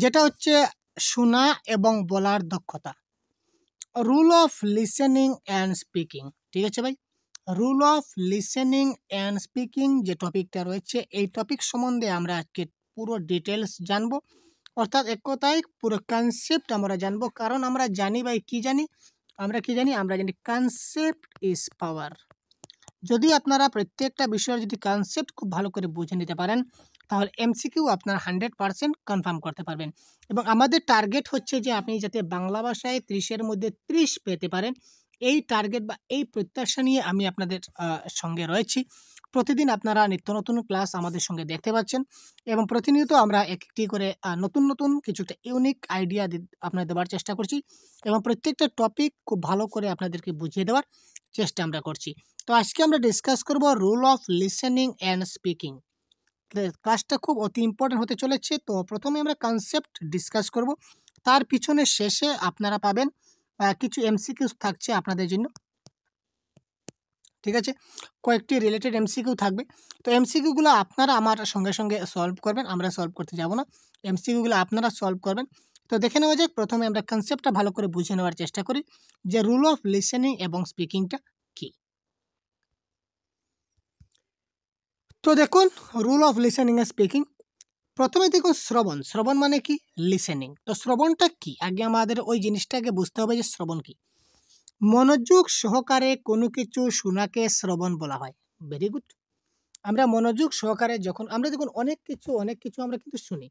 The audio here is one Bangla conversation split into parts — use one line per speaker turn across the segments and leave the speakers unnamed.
যেটা হচ্ছে শোনা এবং বলার দক্ষতা। Rule of listening and speaking. ঠিক আছে ভাই, rule of listening and speaking যে টপিকটা রয়েছে, এই টপিক সম্বন্ধে আমরা আজকে পুরো ডিটেলস জানবো। অর্থাৎ এক কথায় পুরো কনসেপ্ট আমরা জানবো। কারণ আমরা জানি ভাই, কি জানি আমরা, কি জানি আমরা জানি কনসেপ্ট ইজ পাওয়ার। যদি আপনারা প্রত্যেকটা বিষয়ের যদি কনসেপ্ট খুব ভালো করে বুঝে নিতে পারেন, তাহলে এমসিকিউ আপনার 100% কনফার্ম করতে পারবেন। এবং আমাদের টার্গেট হচ্ছে যে আপনি যাতে বাংলা ভাষায় 30-এর মধ্যে 30 পেতে পারেন, এই টার্গেট বা এই প্রত্যাশা নিয়ে আমি আপনাদের সঙ্গে রয়েছি। প্রতিদিন আপনারা নিত্য নতুন ক্লাস আমাদের সঙ্গে দেখতে পাচ্ছেন এবং প্রতিনিয়ত আমরা একটি করে নতুন নতুন কিছুটা ইউনিক আইডিয়া আপনাদের দেওয়ার চেষ্টা করছি এবং প্রত্যেকটা টপিক খুব ভালো করে আপনাদেরকে বুঝিয়ে দেওয়ার চেষ্টা আমরা করছি। তো আজকে আমরা ডিসকাস করব rule of listening and speaking. ক্লাসটা খুব অতি ইম্পর্টেন্ট হতে চলেছে। তো প্রথমে আমরা কনসেপ্ট ডিসকাস করব, তার পিছনে শেষে আপনারা পাবেন কিছু এমসিকিউ থাকছে আপনাদের জন্য। ঠিক আছে, কয়েকটি রিলেটেড এমসিকিউ থাকবে। তো এমসিকিউগুলো আপনারা আমার সঙ্গে সঙ্গে সলভ করবেন, আমরা সলভ করতে যাব না, এমসিকিউগুলো আপনারা সলভ করবেন। তো দেখে নেওয়া যাক, প্রথমে আমরা কনসেপ্টটা ভালো করে বুঝে নেওয়ার চেষ্টা করি যে রুল অফ লিসেনিং এবং স্পিকিংটা কী। তো দেখুন, rule of listening and speaking. প্রথমে দেখুন শ্রবণ। শ্রবণ মানে কি? লিসেনিং। তো শ্রবণটা কি? আগে আমাদের ওই জিনিসটাকে বুঝতে হবে যে শ্রবণ কি। মনোযোগ সহকারে কোনো কিছু শোনাকে শ্রবণ বলা হয়। Very good. আমরা মনোযোগ সহকারে যখন আমরা দেখুন অনেক কিছু আমরা কিন্তু শুনি।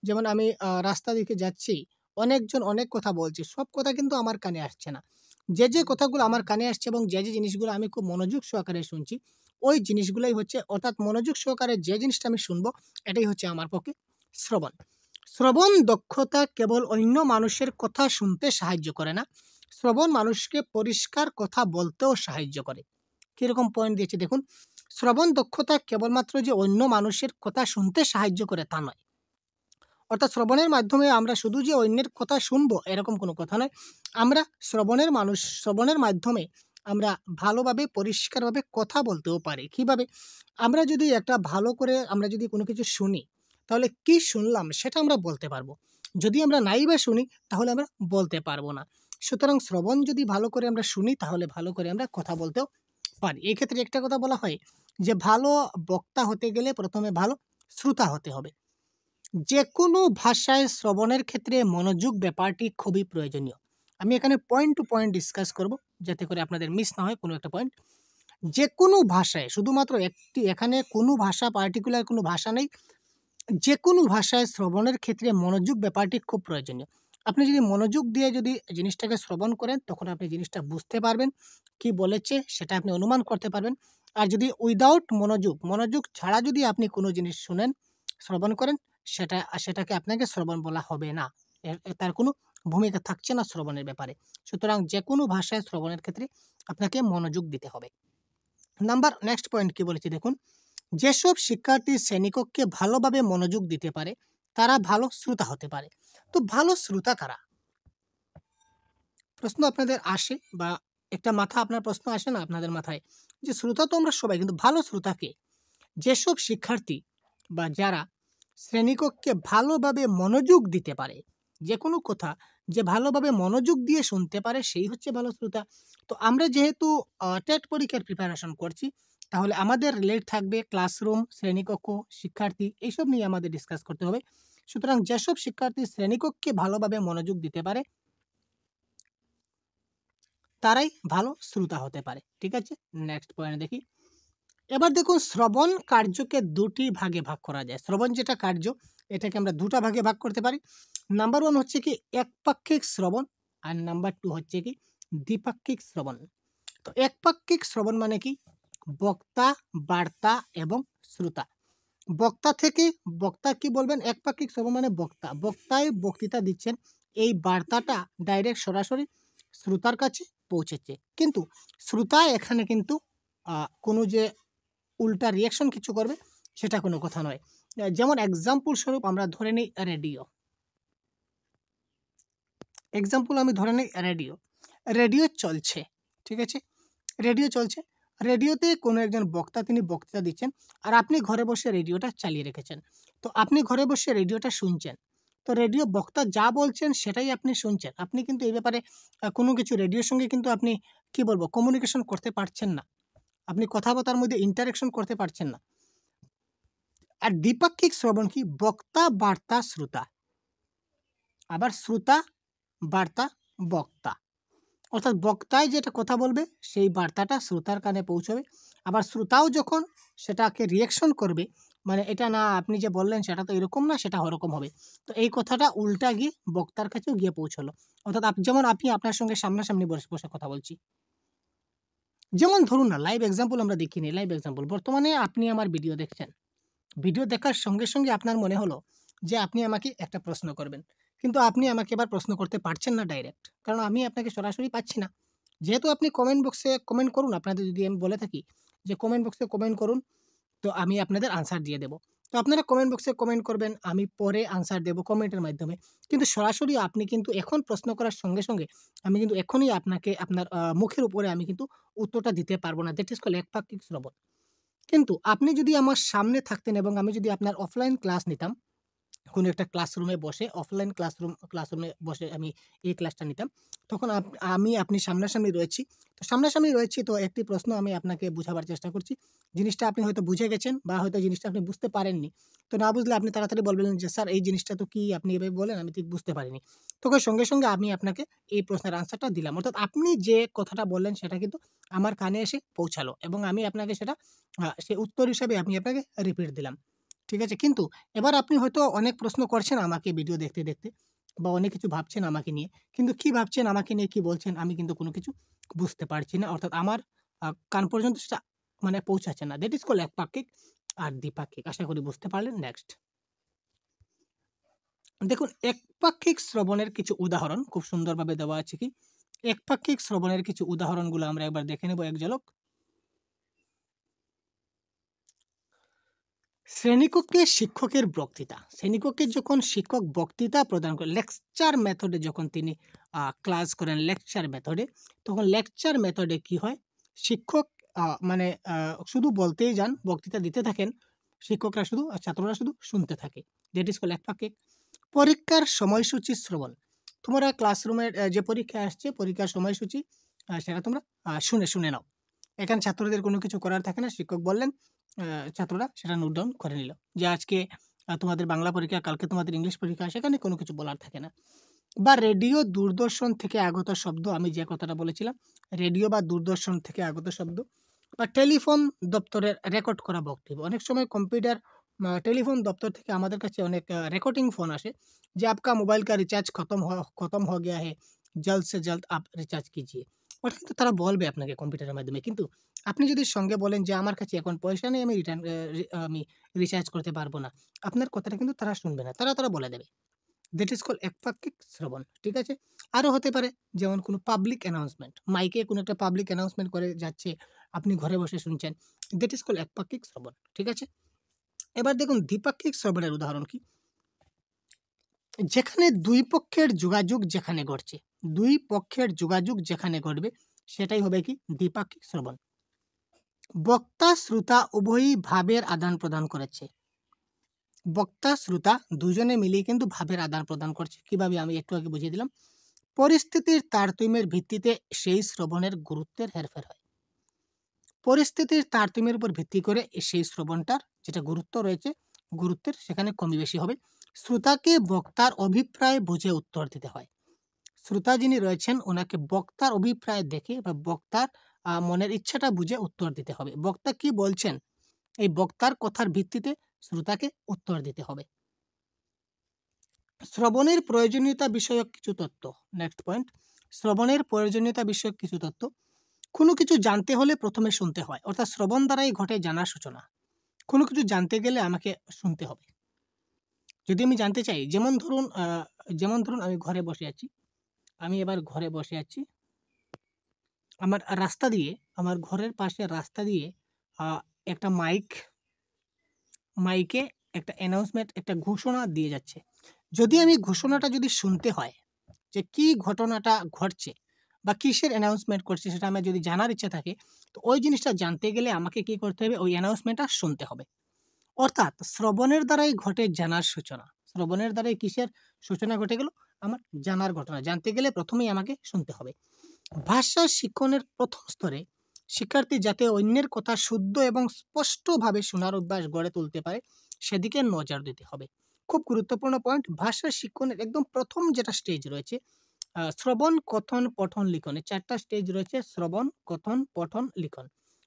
যেমন আমি রাস্তা দিকে যাচ্ছি, অনেকজন অনেক কথা বলছে, সব কথা কিন্তু আমার কানে আসছে না। যে কথাগুলো আমার কানে আসছে এবং যে জিনিসগুলো আমি খুব মনোযোগ সহকারে শুনছি, ওই জিনিসগুলোই হচ্ছে, অর্থাৎ মনোযোগ সহকারে যে জিনিসটা আমি শুনবো, এটাই হচ্ছে আমার পক্ষে শ্রবণ। শ্রবণ দক্ষতা কেবল অন্য মানুষের কথা শুনতে সাহায্য করে না, শ্রবণ মানুষকে পরিষ্কার কথা বলতেও সাহায্য করে। কীরকম পয়েন্ট দিয়েছে দেখুন, শ্রবণ দক্ষতা কেবলমাত্র যে অন্য মানুষের কথা শুনতে সাহায্য করে তা নয়। অর্থাৎ শ্রবণের মাধ্যমে আমরা শুধু যে অন্যের কথা শুনবো এরকম কোনো কথা নয়। আমরা শ্রবণের মাধ্যমে আমরা ভালোভাবে পরিষ্কারভাবে কথা বলতেও পারি। কিভাবে? আমরা যদি একটা ভালো করে আমরা যদি কোনো কিছু শুনি, তাহলে কি শুনলাম সেটা আমরা বলতে পারবো। যদি আমরা নাই বা শুনি, তাহলে আমরা বলতে পারবো না। সুতরাং শ্রবণ যদি ভালো করে আমরা শুনি, তাহলে ভালো করে আমরা কথা বলতেও পারি। এই ক্ষেত্রে একটা কথা বলা হয় যে ভালো বক্তা হতে গেলে প্রথমে ভালো শ্রোতা হতে হবে। যেকোনো ভাষায় শ্রবণের ক্ষেত্রে মনোযোগ ব্যাপারটি খুবই প্রয়োজনীয়। আমি এখানে পয়েন্ট টু পয়েন্ট ডিসকাস করব, যাতে করে আপনাদের মিস না হয় কোনো একটা পয়েন্ট। যেকোনো ভাষায়, শুধুমাত্র একটি, এখানে কোনো ভাষা পার্টিকুলার কোনো ভাষা নেই, যেকোনো ভাষায় শ্রবণের ক্ষেত্রে মনোযোগ ব্যাপারটি খুব প্রয়োজনীয়। আপনি যদি মনোযোগ দিয়ে যদি জিনিসটাকে শ্রবণ করেন, তখন আপনি জিনিসটা বুঝতে পারবেন, কি বলেছে সেটা আপনি অনুমান করতে পারবেন। আর যদি উইদাউট মনোযোগ ছাড়া যদি আপনি কোনো জিনিস শুনেন, শ্রবণ করেন, সেটাকে আপনাকে শ্রবণ বলা হবে না। তার কোনো ভূমিকা থাকছে না শ্রবণের ব্যাপারে। সুতরাং যেকোনো ভাষায় শ্রবণের ক্ষেত্রে আপনাকে মনোযোগ দিতে হবে। নেক্সট পয়েন্ট কি বলেছি দেখুন, যেসব শিক্ষার্থী শ্রেণীকক্ষে ভালোভাবে মনোযোগ দিতে পারে, তারা ভালো শ্রোতা হতে পারে। তো ভালো শ্রোতা কারা? প্রশ্ন আপনাদের আসে, বা একটা আপনার প্রশ্ন আসে না আপনাদের মাথায়, যে শ্রোতা তো আমরা সবাই, কিন্তু ভালো শ্রোতা কে? যেসব শিক্ষার্থী বা যারা শ্রেণীকক্ষে ভালোভাবে মনোযোগ দিতে পারে, যে কোনো কথা যে ভালোভাবে মনোযোগ দিয়ে শুনতে পারে, সেই হচ্ছে ভালো শ্রোতা। তো আমরা যেহেতু টেট পরীক্ষার প্রিপারেশন করছি, তাহলে আমাদের রিলেট থাকবে ক্লাসরুম, শ্রেণীকক্ষ, শিক্ষার্থী, এইসব নিয়ে আমাদের ডিসকাস করতে হবে। সুতরাং যেসব শিক্ষার্থী শ্রেণীকক্ষে ভালোভাবে মনোযোগ দিতে পারে, তারাই ভালো শ্রোতা হতে পারে। ঠিক আছে, নেক্সট পয়েন্ট দেখি। এবার দেখুন, শ্রবণ কার্যকে দুটি ভাগে ভাগ করা যায়। শ্রবণ যেটা কার্য, এটাকে আমরা দুটা ভাগে ভাগ করতে পারি। নাম্বার 1 হচ্ছে কি একপাক্ষিক শ্রবণ, আর নাম্বার 2 হচ্ছে কি দ্বিপাক্ষিক শ্রবণ। তো একপাক্ষিক শ্রবণ মানে কি? বক্তা, বার্তা এবং শ্রোতা। বক্তা কি বলবেন? একপাক্ষিক শ্রবণ মানে বক্তায় বক্তৃতা দিচ্ছেন, এই বার্তাটা ডাইরেক্ট সরাসরি শ্রোতার কাছে পৌঁছেছে। কিন্তু শ্রোতা এখানে কিন্তু কোনো যে উল্টা রিয়াকশন কিছু করবে, সেটা কোনো কথা নয়। যেমন এক্সাম্পল স্বরূপ আমরা ধরে নিই রেডিও। আমি ধরে নিই রেডিও চলছে। ঠিক আছে, রেডিও চলছে, রেডিওতে কোনো একজন বক্তা তিনি বক্তৃতা দিচ্ছেন, আর আপনি ঘরে বসে রেডিওটা চালিয়ে রেখেছেন। তো আপনি ঘরে বসে রেডিওটা শুনছেন। তো রেডিও বক্তা যা বলছেন সেটাই আপনি শুনছেন। আপনি কিন্তু এই ব্যাপারে কোনো কিছু রেডিওর সঙ্গে কিন্তু আপনি কি বলবো কমিউনিকেশন করতে পারছেন না। আপনি কথাবার্তার মধ্যে ইন্টারেকশন করতে পারছেন না। আর দ্বিপাক্ষিক শ্রবণ কি? বক্তা, বার্তা, শ্রোতা। আবার শ্রোতা, বার্তা, বক্তা। অর্থাৎ বক্তায় যেটা কথা বলবে সেই বার্তাটা শ্রোতার কানে পৌঁছবে। আবার শ্রোতাও যখন সেটাকে রিঅ্যাকশন করবে, মানে এটা না আপনি যে বললেন সেটা তো এরকম না, সেটা ওরকম হবে। তো এই কথাটা উল্টা গিয়ে বক্তার কাছেও গিয়ে পৌঁছলো। অর্থাৎ যেমন আপনি আপনার সঙ্গে সামনাসামনি বসে বসে কথা বলছি। যেমন ধরুন না, লাইভ এক্সাম্পল আমরা দেখিনি, লাইভ এক্সাম্পল বর্তমানে আপনি আমার ভিডিও দেখছেন। ভিডিও দেখার সঙ্গে সঙ্গে আপনার মনে হলো যে আপনি আমাকে একটা প্রশ্ন করবেন, কিন্তু আপনি আমাকে এবার প্রশ্ন করতে পারছেন না ডাইরেক্ট, কারণ আমি আপনাকে সরাসরি পাচ্ছি না। যেহেতু আপনি কমেন্ট বক্সে কমেন্ট করুন, আপনাদের যদি আমি বলে থাকি যে কমেন্ট বক্সে কমেন্ট করুন, তো আমি আপনাদের আনসার দিয়ে দেবো। তো আপনারা কমেন্ট বক্সে কমেন্ট করবেন, আমি পরে আনসার দেবো কমেন্টের মাধ্যমে। কিন্তু সরাসরি আপনি কিন্তু এখন প্রশ্ন করার সঙ্গে সঙ্গে আমি কিন্তু এখনই আপনাকে আপনার মুখের উপরে আমি কিন্তু উত্তরটা দিতে পারবো না। দ্যাট ইজ কল একপাক্ষিক শ্রবণ। কিন্তু আপনি যদি আমার সামনে থাকতেন এবং আমি যদি আপনার অফলাইন ক্লাস নিতাম, কোনো একটা ক্লাসরুমে বসে, অফলাইন ক্লাসরুমে বসে আমি এই ক্লাসটা নিতাম, তখন আপনি সামনাসামনি রয়েছি। তো সামনাসামনি রয়েছি, তো একটি প্রশ্ন আমি আপনাকে বুঝাবার চেষ্টা করছি। জিনিসটা আপনি হয়তো বুঝে গেছেন বা হয়তো জিনিসটা আপনি বুঝতে পারেননি। তো না বুঝলে আপনি তাড়াতাড়ি বলবেন যে, "স্যার এই জিনিসটা তো কি আপনি এভাবে বললেন, আমি ঠিক বুঝতে পারিনি।" তখন সঙ্গে সঙ্গে আমি আপনাকে এই প্রশ্নের আনসারটা দিলাম। অর্থাৎ আপনি যে কথাটা বললেন সেটা কিন্তু আমার কানে এসে পৌঁছালো এবং আমি আপনাকে সেটা সে উত্তর হিসাবে আমি আপনাকে রিপিট দিলাম। ঠিক আছে? কিন্তু এবার আপনি হয়তো অনেক প্রশ্ন করছেন আমাকে ভিডিও দেখতে, দেখতে বা অনেক কিছু ভাবছেন আমাকে নিয়ে। কিন্তু কি ভাবছেন, আমাকে নিয়ে কি বলছেন আমি কিন্তু কোনো কিছু বুঝতে পারছি না। অর্থাৎ আমার কান পর্যন্ত সেটা মানে পৌঁছাচ্ছে না। দ্যাট ইস কল্ড একপাক্ষিক আর দ্বিপাক্ষিক। আশা করি বুঝতে পারলেন। নেক্সট। দেখুন একপাক্ষিক শ্রবণের কিছু উদাহরণ খুব সুন্দরভাবে দেওয়া আছে কি? একপাক্ষিক শ্রবণের কিছু উদাহরণগুলো আমরা একবার দেখে নেব এক ঝলক। শ্রেণীকক্ষে শিক্ষকের বক্তৃতা। শ্রেণীকক্ষে যখন শিক্ষক বক্তৃতা প্রদান করেন, লেকচার মেথডে যখন তিনি ক্লাস করেন লেকচার মেথডে, তখন লেকচার মেথডে কি হয়? শিক্ষক মানে শুধু বলতেই যান, বক্তৃতা দিতে থাকেন। শিক্ষকরা শুধু ছাত্ররা শুধু শুনতে থাকে। দ্যাট ইজ কল্ড একপাক্ষিক। পরীক্ষার সময়সূচি শ্রবণ। তোমরা ক্লাসরুমের যে পরীক্ষা আসছে, পরীক্ষার সময়সূচি সেটা তোমরা শুনে নাও। এখানে ছাত্রদের কোনো কিছু করার থাকে না। শিক্ষক বললেন, ছাত্ররা সেটা নোট ডাউন করে নিল। যে আজকে তোমাদের বাংলা পরীক্ষা, কালকে তোমাদের ইংলিশ পরীক্ষা, সেখানে কোনো কিছু বলার থাকে না। বা রেডিও, দূরদর্শন থেকে আগত শব্দ, আমি যে কথাটা বলেছিলাম, রেডিও বা দূরদর্শন থেকে আগত শব্দ। বা টেলিফোন দপ্তরের রেকর্ড করা বক্তব্য। অনেক সময় কম্পিউটার টেলিফোন দপ্তর থেকে আমাদের কাছে অনেক রেকর্ডিং ফোন আসে যে आपका मोबाइल का रिचार्ज खत्म हो गया है, जल्द से जल्द आप रिचार्ज कीजिए। ওটা কিন্তু তারা বলবে আপনাকে কম্পিউটারের মাধ্যমে। কিন্তু আপনি যদি সঙ্গে বলেন যে আমার কাছে এখন পয়সা নেই, আমি রিচার্জ করতে পারবো না, আপনার কথাটা কিন্তু তারা শুনবে না। তারা বলে দেবে। দ্যাট ইজ কল্ড একপাক্ষিক শ্রবণ। ঠিক আছে? আরো হতে পারে যেমন কোনো পাবলিক অ্যানাউন্সমেন্ট। মাইকে কোনো একটা পাবলিক অ্যানাউন্সমেন্ট করে যাচ্ছে, আপনি ঘরে বসে শুনছেন। দ্যাট ইজ কল্ড একপাক্ষিক শ্রবণ। ঠিক আছে? এবার দেখুন দ্বিপাক্ষিক শ্রবণের উদাহরণ কি? যেখানে ২ পক্ষের যোগাযোগ যেখানে ঘটছে, ২ পক্ষের যোগাযোগ যেখানে ঘটবে সেটাই হবে কি? দ্বিপাক্ষিক শ্রবণ। বক্তা, শ্রোতা উভয়ই ভাবের আদান-প্রদান করেছে। বক্তা, শ্রোতা দুজনে মিলেই কিন্তু ভাবের আদান-প্রদান করছে। কিভাবে? আমি একটু আগে বুঝিয়ে দিলাম। পরিস্থিতির তারতম্যের ভিত্তিতে সেই শ্রবণের গুরুত্বের হেরফের হয়। পরিস্থিতির তারতম্যের উপর ভিত্তি করে সেই শ্রবণটার যেটা গুরুত্ব রয়েছে, গুরুত্বের সেখানে কমই বেশি হবে। শ্রোতাকে বক্তার অভিপ্রায় বুঝে উত্তর দিতে হয়। শ্রোতা যিনি রয়েছেন ওনাকে বক্তার অভিপ্রায় দেখে বা বক্তার মনের ইচ্ছাটা বুঝে উত্তর দিতে হবে। বক্তা কি বলছেন, এই বক্তার কথার ভিত্তিতে শ্রোতাকে উত্তর দিতে হবে। শ্রবণের প্রয়োজনীয়তা বিষয়ক কিছু তথ্য। নেক্সট পয়েন্ট, শ্রবণের প্রয়োজনীয়তা বিষয়ক কিছু তথ্য। কোনো কিছু জানতে হলে প্রথমে শুনতে হয়। অর্থাৎ শ্রবণ দ্বারাই ঘটে জানার সূচনা। কোনো কিছু জানতে গেলে আমাকে শুনতে হবে। যদি আমি জানতে চাই, যেমন ধরুন আমি ঘরে বসে আছি। আমি এবার ঘরে বসে আছি। আমার রাস্তা দিয়ে, আমার ঘরের পাশে রাস্তা দিয়ে আ একটা মাইকে একটা অ্যানাউন্সমেন্ট, একটা ঘোষণা দিয়ে যাচ্ছে। যদি আমি ঘোষণাটা যদি শুনতে হয় যে কি ঘটনাটা ঘটছে বা কিসের অ্যানাউন্সমেন্ট করছে সেটা আমার যদি জানার ইচ্ছা থাকে, তো ওই জিনিসটা জানতে গেলে আমাকে কি করতে হবে? ওই অ্যানাউন্সমেন্টটা শুনতে হবে। অর্থাৎ শ্রবণের দ্বারাই ঘটে জানার সূচনা। শ্রবণের দ্বারাই কিসের সূচনা ঘটে গেল আমার জানার ঘটনা। জানতে গেলে প্রথমেই আমাকে শুনতে হবে। ভাষা শিক্ষণের প্রথম স্তরে শিক্ষার্থী যাতে অন্যের কথা শুদ্ধ এবং স্পষ্টভাবে শোনার অভ্যাস গড়ে তুলতে পারে সেদিকে নজর দিতে হবে। খুব গুরুত্বপূর্ণ পয়েন্ট। ভাষা শিক্ষণের একদম প্রথম যেটা স্টেজ রয়েছে শ্রবণ, কথন, পঠন, লিখন। এই ৪ টা স্টেজ রয়েছে শ্রবণ, কথন, পঠন, লিখন।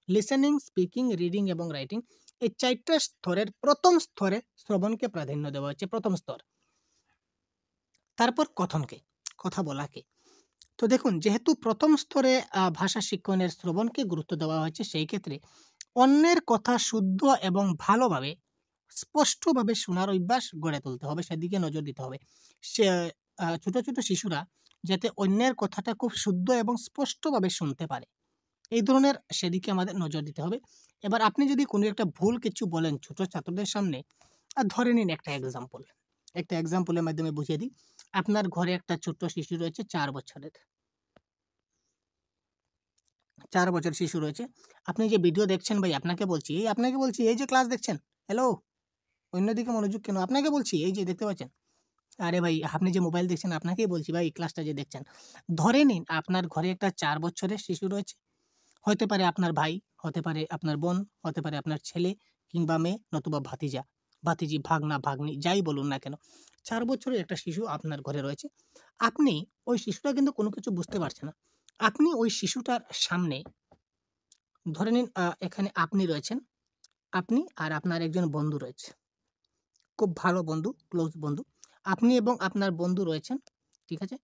লিসেনিং, স্পিকিং, রিডিং এবং রাইটিং। এই ৪ টা স্তরের প্রথম স্তরে শ্রবণকে প্রাধান্য দেওয়া হচ্ছে, প্রথম স্তর। তারপর কথনকে, কথা বলাকে। তো দেখুন, যেহেতু প্রথম স্তরে ভাষা শিক্ষণের শ্রবণকে গুরুত্ব দেওয়া হয়েছে, সেই ক্ষেত্রে অন্যের কথা শুদ্ধ এবং ভালোভাবে স্পষ্টভাবে শোনার অভ্যাস গড়ে তুলতে হবে, সেদিকে নজর দিতে হবে। সে ছোট, ছোট শিশুরা যাতে অন্যের কথাটা খুব শুদ্ধ এবং স্পষ্টভাবে শুনতে পারে, এই ধরনের সেদিকে আমাদের নজর দিতে হবে। এবার আপনি যদি কোনো একটা ভুল কিছু বলেন ছোট ছাত্রদের সামনে, ধরে নিন একটা এক্সাম্পলের মাধ্যমে বুঝিয়ে দিই। আপনার ঘরে একটা ছোট্ট শিশু রয়েছে ৪ বছরের। ৪ বছরের শিশু রয়েছে। আপনি যে ভিডিও দেখছেন ভাই, আপনাকে বলছি এই যে ক্লাস দেখছেন, হ্যালো, অন্যদিকে মনোযোগ কেন? আপনাকে বলছি, এই যে দেখতে পাচ্ছেন। আরে ভাই, আপনি যে মোবাইল দেখছেন আপনাকেই বলছি ভাই, ক্লাসটা যে দেখছেন। ধরে নিন আপনার ঘরে একটা ৪ বছরের শিশু রয়েছে। হতে পারে আপনার ভাই, হতে পারে আপনার বোন, হতে পারে আপনার ছেলে কিংবা মেয়ে, নতুবা ভাতিজা, ভাতিজি, ভাগনা, ভাগ্নি, যাই বলুন না কেন। ৪ বছরের একটা শিশু আপনার ঘরে রয়েছে। আপনি ওই শিশুটা কিন্তু কোনো কিছু বুঝতে পারছে না। আপনি ওই শিশুটার সামনে ধরে নিন এখানে আপনি রয়েছেন, আপনি আর আপনার একজন বন্ধু রয়েছে। খুব ভালো বন্ধু, ক্লোজ বন্ধু। আপনি এবং আপনার বন্ধু রয়েছেন, ঠিক আছে?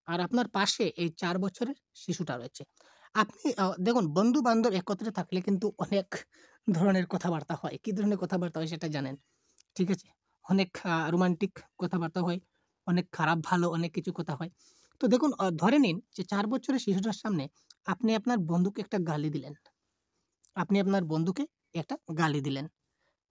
আর আপনার পাশে এই ৪ বছরের শিশুটা রয়েছে। আপনি দেখুন, বন্ধু-বান্ধব একত্রে থাকলে কিন্তু অনেক ধরনের কথাবার্তা হয়। কি ধরনের কথাবার্তা হয় সেটা জানেন, ঠিক আছে? অনেক রোমান্টিক কথাবার্তা হয়, অনেক খারাপ ভালো অনেক কিছু কথা হয়। তো দেখুন, ধরে নিন যে ৪ বছরের শিশুটার সামনে আপনি আপনার বন্ধুকে একটা গালি দিলেন। আপনি আপনার বন্ধুকে একটা গালি দিলেন।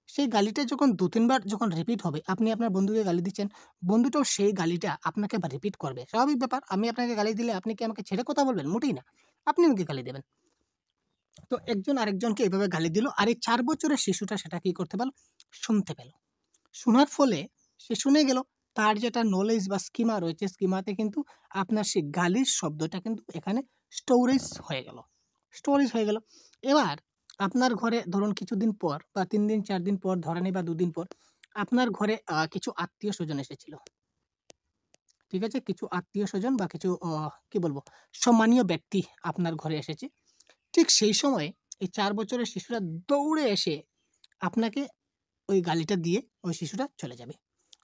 সেই গালিটা যখন ২-৩ বার যখন রিপিট হবে, আপনি আপনার বন্ধুকে গালি দিচ্ছেন, বন্ধুটাও সেই গালিটা আপনাকে আবার রিপিট করবে। স্বাভাবিক ব্যাপার। আমি আপনাকে গালি দিলে আপনি কি আমাকে ছেড়ে কথা বলবেন? মোটেই না। আপনি আমাকে গালি দেবেন। তো একজন আরেকজনকে এভাবে গালি দিল। আর এই ৪ বছরের শিশুটা সেটা কি করতে পারল? শুনতে পেল। শোনার ফলে সে শুনে গেল। তার যেটা নলেজ বা স্কিমা রয়েছে, স্কিমাতে কিন্তু আপনার সেই গালির শব্দটা কিন্তু এখানে স্টোরেজ হয়ে গেল। স্টোরেজ হয়ে গেল। এবার আপনার ঘরে ধরুন কিছুদিন পর বা ৩ দিন ৪ দিন পর ধরে নিই বা ২ দিন পর আপনার ঘরে কিছু আত্মীয়স্বজন এসেছিল। ঠিক আছে? কিছু আত্মীয়স্বজন বা কিছু কি বলবো? সম্মানীয় ব্যক্তি আপনার ঘরে এসেছে। ঠিক সেই সময় এই ৪ বছরের শিশুরা দৌড়ে এসে আপনাকে ওই গালিটা দিয়ে ওই শিশুটা চলে যাবে।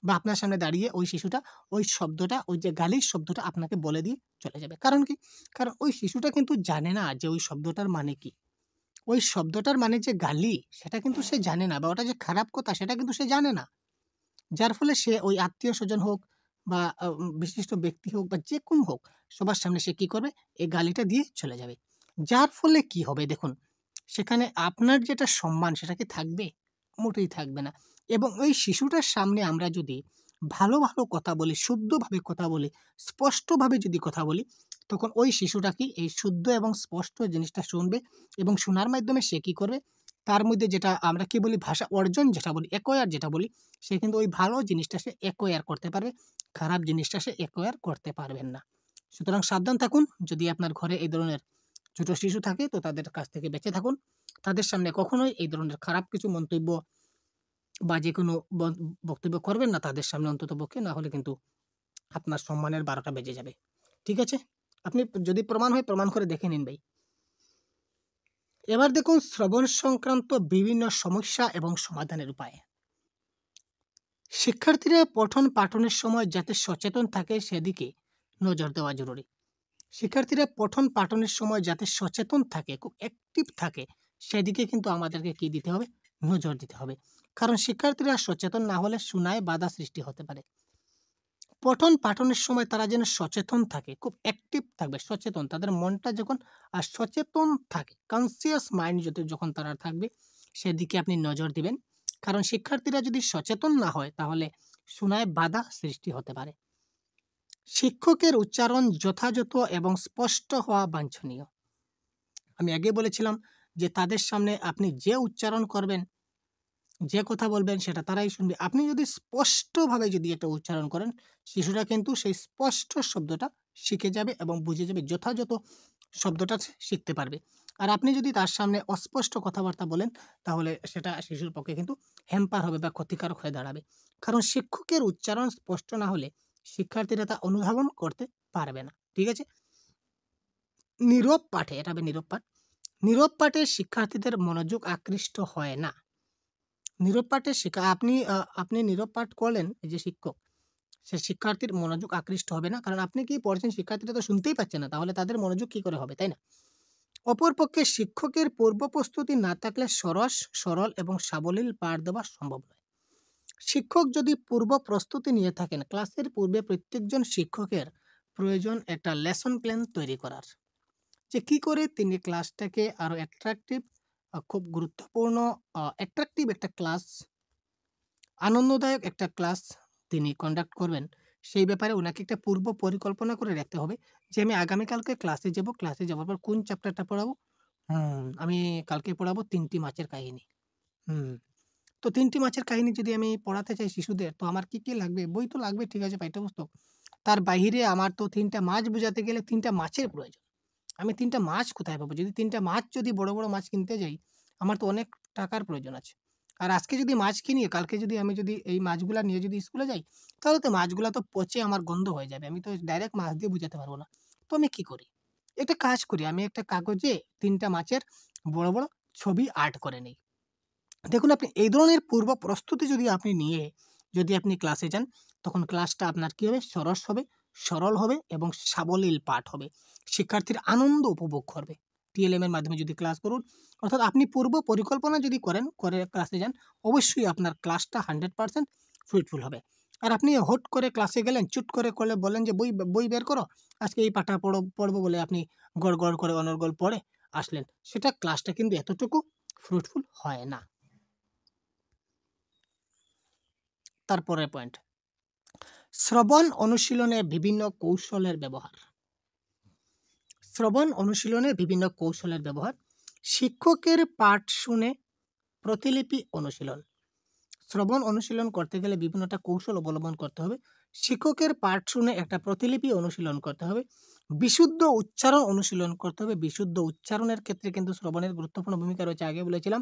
বা আপনার সামনে দাঁড়িয়ে ওই শিশুটা ওই শব্দটা, ওই যে গালির শব্দটা আপনাকে বলে দিয়ে চলে যাবে। কারণ কি? কারণ ওই শিশুটা কিন্তু জানে না যে ওই শব্দটার মানে কি? ওই শব্দটার মানে যে গালি, সেটা কিন্তু সে জানে না, বা ওটা যে খারাপ কথা সেটা কিন্তু সে জানে না। যার ফলে সে ওই আত্মীয়স্বজন হোক বা বিশিষ্ট ব্যক্তি হোক বা যেকোনো হোক, সবার সামনে সে কি করবে? এই গালিটা দিয়ে চলে যাবে। যার ফলে কি হবে দেখুন, সেখানে আপনার যেটা সম্মান সেটা কি থাকবে? মোটেই থাকবে না। এবং ওই শিশুটার সামনে আমরা যদি ভালো, ভালো কথা বলি, শুদ্ধভাবে কথা বলি, স্পষ্টভাবে যদি কথা বলি, তখন ওই শিশুটা কি এই শুদ্ধ এবং স্পষ্ট জিনিসটা শুনবে এবং শোনার মাধ্যমে সে কি করবে? তার মধ্যে যেটা আমরা কি বলি, ভাষা অর্জন যেটা বলি, অ্যাকোয়ার যেটা বলি, সে কিন্তু ওই ভালো জিনিসটা সে অ্যাকোয়ার করতে পারবে। খারাপ জিনিসটা সে অ্যাকোয়ার করতে পারবেন না। সুতরাং সাবধান থাকুন। যদি আপনার ঘরে এই ধরনের ছোট শিশু থাকে তো তাদের কাছ থেকে বেঁচে থাকুন। তাদের সামনে কখনোই এই ধরনের খারাপ কিছু মন্তব্য বা যেকোনো বক্তব্য করবেন না তাদের সামনে অন্ততপক্ষে, না হলে কিন্তু আপনার সম্মানের ১২টা বেজে যাবে। ঠিক আছে? আপনি যদি প্রমাণ হয় প্রমাণ করে দেখে নিন ভাই। এবার দেখুন শ্রবণ সংক্রান্ত বিভিন্ন সমস্যা এবং সমাধানের উপায়। শিক্ষার্থীরা পঠন পাঠনের সময় যাতে সচেতন থাকে সেদিকে নজর দেওয়া জরুরি। শিক্ষার্থীরা পঠন পাঠনের সময় যাতে সচেতন থাকে, খুব অ্যাক্টিভ থাকে, সেদিকে কিন্তু আমাদেরকে কি দিতে হবে? নজর দিতে হবে। কারণ শিক্ষার্থীরা সচেতন না হলে শোনায় বাধা সৃষ্টি হতে পারে। পঠন পাঠনের সময় তারা যেন সচেতন থাকে, খুব অ্যাক্টিভ থাকবে, সচেতন। তাদের মনটা যখন সচেতন থাকে, কনসিয়াস মাইন্ড যখন তারা থাকবে, সেদিকে আপনি নজর দিবেন। কারণ শিক্ষার্থীরা যদি সচেতন না হয় তাহলে শোনায় বাধা সৃষ্টি হতে পারে। শিক্ষকের উচ্চারণ যথাযথ এবং স্পষ্ট হওয়া বাঞ্ছনীয়। আমি আগে বলেছিলাম যে তাদের সামনে আপনি যে উচ্চারণ করবেন যে কথা বলবেন সেটা তারাই শুনবে। আপনি যদি স্পষ্টভাবে যদি একটা উচ্চারণ করেন, শিশুরা কিন্তু সেই স্পষ্ট শব্দটা শিখে যাবে এবং বুঝে যাবে, যথাযথ শব্দটা সে শিখতে পারবে। আর আপনি যদি তার সামনে অস্পষ্ট কথাবার্তা বলেন, তাহলে সেটা শিশুর পক্ষে কিন্তু হ্যাম্পার হবে বা ক্ষতিকারক হয়ে দাঁড়াবে। কারণ শিক্ষকের উচ্চারণ স্পষ্ট না হলে শিক্ষার্থীরা তা অনুধাবন করতে পারবে না। ঠিক আছে? নীরব পাঠে, এটা হবে নীরব পাঠ। নীরব পাঠে শিক্ষার্থীদের মনোযোগ আকৃষ্ট হয় না। নীরব পাঠে আপনি নীরব পাঠ করলেন, এই যে শিক্ষক, সে শিক্ষার্থীর মনোযোগ আকৃষ্ট হবে না। কারণ আপনি কি পড়ছেন শিক্ষার্থীরা তো শুনতেই পাচ্ছে না। তাহলে তাদের মনোযোগ কি করে হবে, তাই না? অপরপক্ষে শিক্ষকের পূর্ব প্রস্তুতি না থাকলে সরল এবং সাবলীল পাঠ দেওয়া সম্ভব নয়। শিক্ষক যদি পূর্ব প্রস্তুতি নিয়ে থাকেন, ক্লাসের পূর্বে প্রত্যেকজন শিক্ষকের প্রয়োজন একটা লেসন প্ল্যান তৈরি করার। যে কি করে তিনি ক্লাসটাকে আরো অ্যাট্রাকটিভ, খুব গুরুত্বপূর্ণ, অ্যাট্রাকটিভ একটা ক্লাস, আনন্দদায়ক একটা ক্লাস তিনি কন্ডাক্ট করবেন, সেই ব্যাপারে ওনাকে একটা পূর্ব পরিকল্পনা করে রাখতে হবে। যে আমি আগামীকালকে ক্লাসে যাব, ক্লাসে যাওয়ার পর কোন চ্যাপ্টারটা পড়াবো? আমি কালকে পড়াবো ৩টি মাছের কাহিনী। হুম, তো ৩টি মাছের কাহিনী যদি আমি পড়াতে চাই শিশুদের, তো আমার কি লাগবে? বই তো লাগবে, ঠিক আছে, পাঠ্যপুস্তক। তার বাহিরে আমার তো ৩টা মাছ বোঝাতে গেলে ৩টা মাছের প্রয়োজন। আমি ৩টা মাছ কোথায় পাবো? যদি ৩টা মাছ, যদি বড়, বড় মাছ কিনতে যাই, আমার তো অনেক টাকার প্রয়োজন আছে। আর আজকে যদি মাছ কিনি, কালকে যদি আমি এই মাছগুলা নিয়ে যদি স্কুলে যাই, তাহলে তো মাছগুলা তো পচে আমার গন্ধ হয়ে যাবে। আমি তো ডাইরেক্ট মাছ দিয়ে বুঝাতে পারব না। তো আমি কি করি? একটা কাজ করি, আমি একটা কাগজে ৩টা মাছের বড়, বড় ছবি আর্ট করে নেই। দেখুন, আপনি এই ধরনের পূর্ব প্রস্তুতি যদি আপনি নিয়ে যদি আপনি ক্লাসে যান, তখন ক্লাসটা আপনার কি হবে? সরস হবে, সরল হবে এবং সাবলীল পাঠ হবে। শিক্ষার্থীর আনন্দ উপভোগ করবে। টিএলএম এর মাধ্যমে যদি ক্লাস করুন, অর্থাৎ আপনি পূর্ব পরিকল্পনা যদি করেন, করে ক্লাসে যান, অবশ্যই আপনার ক্লাসটা 100% ফ্রুটফুল হবে। আর আপনি হুট করে ক্লাসে গেলেন, চুট করে করলে বললেন যে বই বই বের করো, আজকে এই পাঠটা পড়বো বলে আপনি গড়, গড় করে অনর্গল পড়ে আসলেন। সেটা ক্লাসটা কিন্তু এতটুকু ফ্রুটফুল হয় না। তারপরের পয়েন্ট, শ্রবণ অনুশীলনে বিভিন্ন কৌশলের ব্যবহার। শ্রবণ অনুশীলনে বিভিন্ন কৌশলের ব্যবহার। শিক্ষকের পাঠ শুনে প্রতিলিপি অনুশীলন। শ্রবণ অনুশীলন করতে গেলে বিভিন্নটা কৌশল অবলম্বন করতে হবে। শিক্ষকের পাঠ শুনে একটা প্রতিলিপি অনুশীলন করতে হবে। বিশুদ্ধ উচ্চারণ অনুশীলন করতে হবে। বিশুদ্ধ উচ্চারণের ক্ষেত্রে কিন্তু শ্রবণের গুরুত্বপূর্ণ ভূমিকা রয়েছে, আগে বলেছিলাম।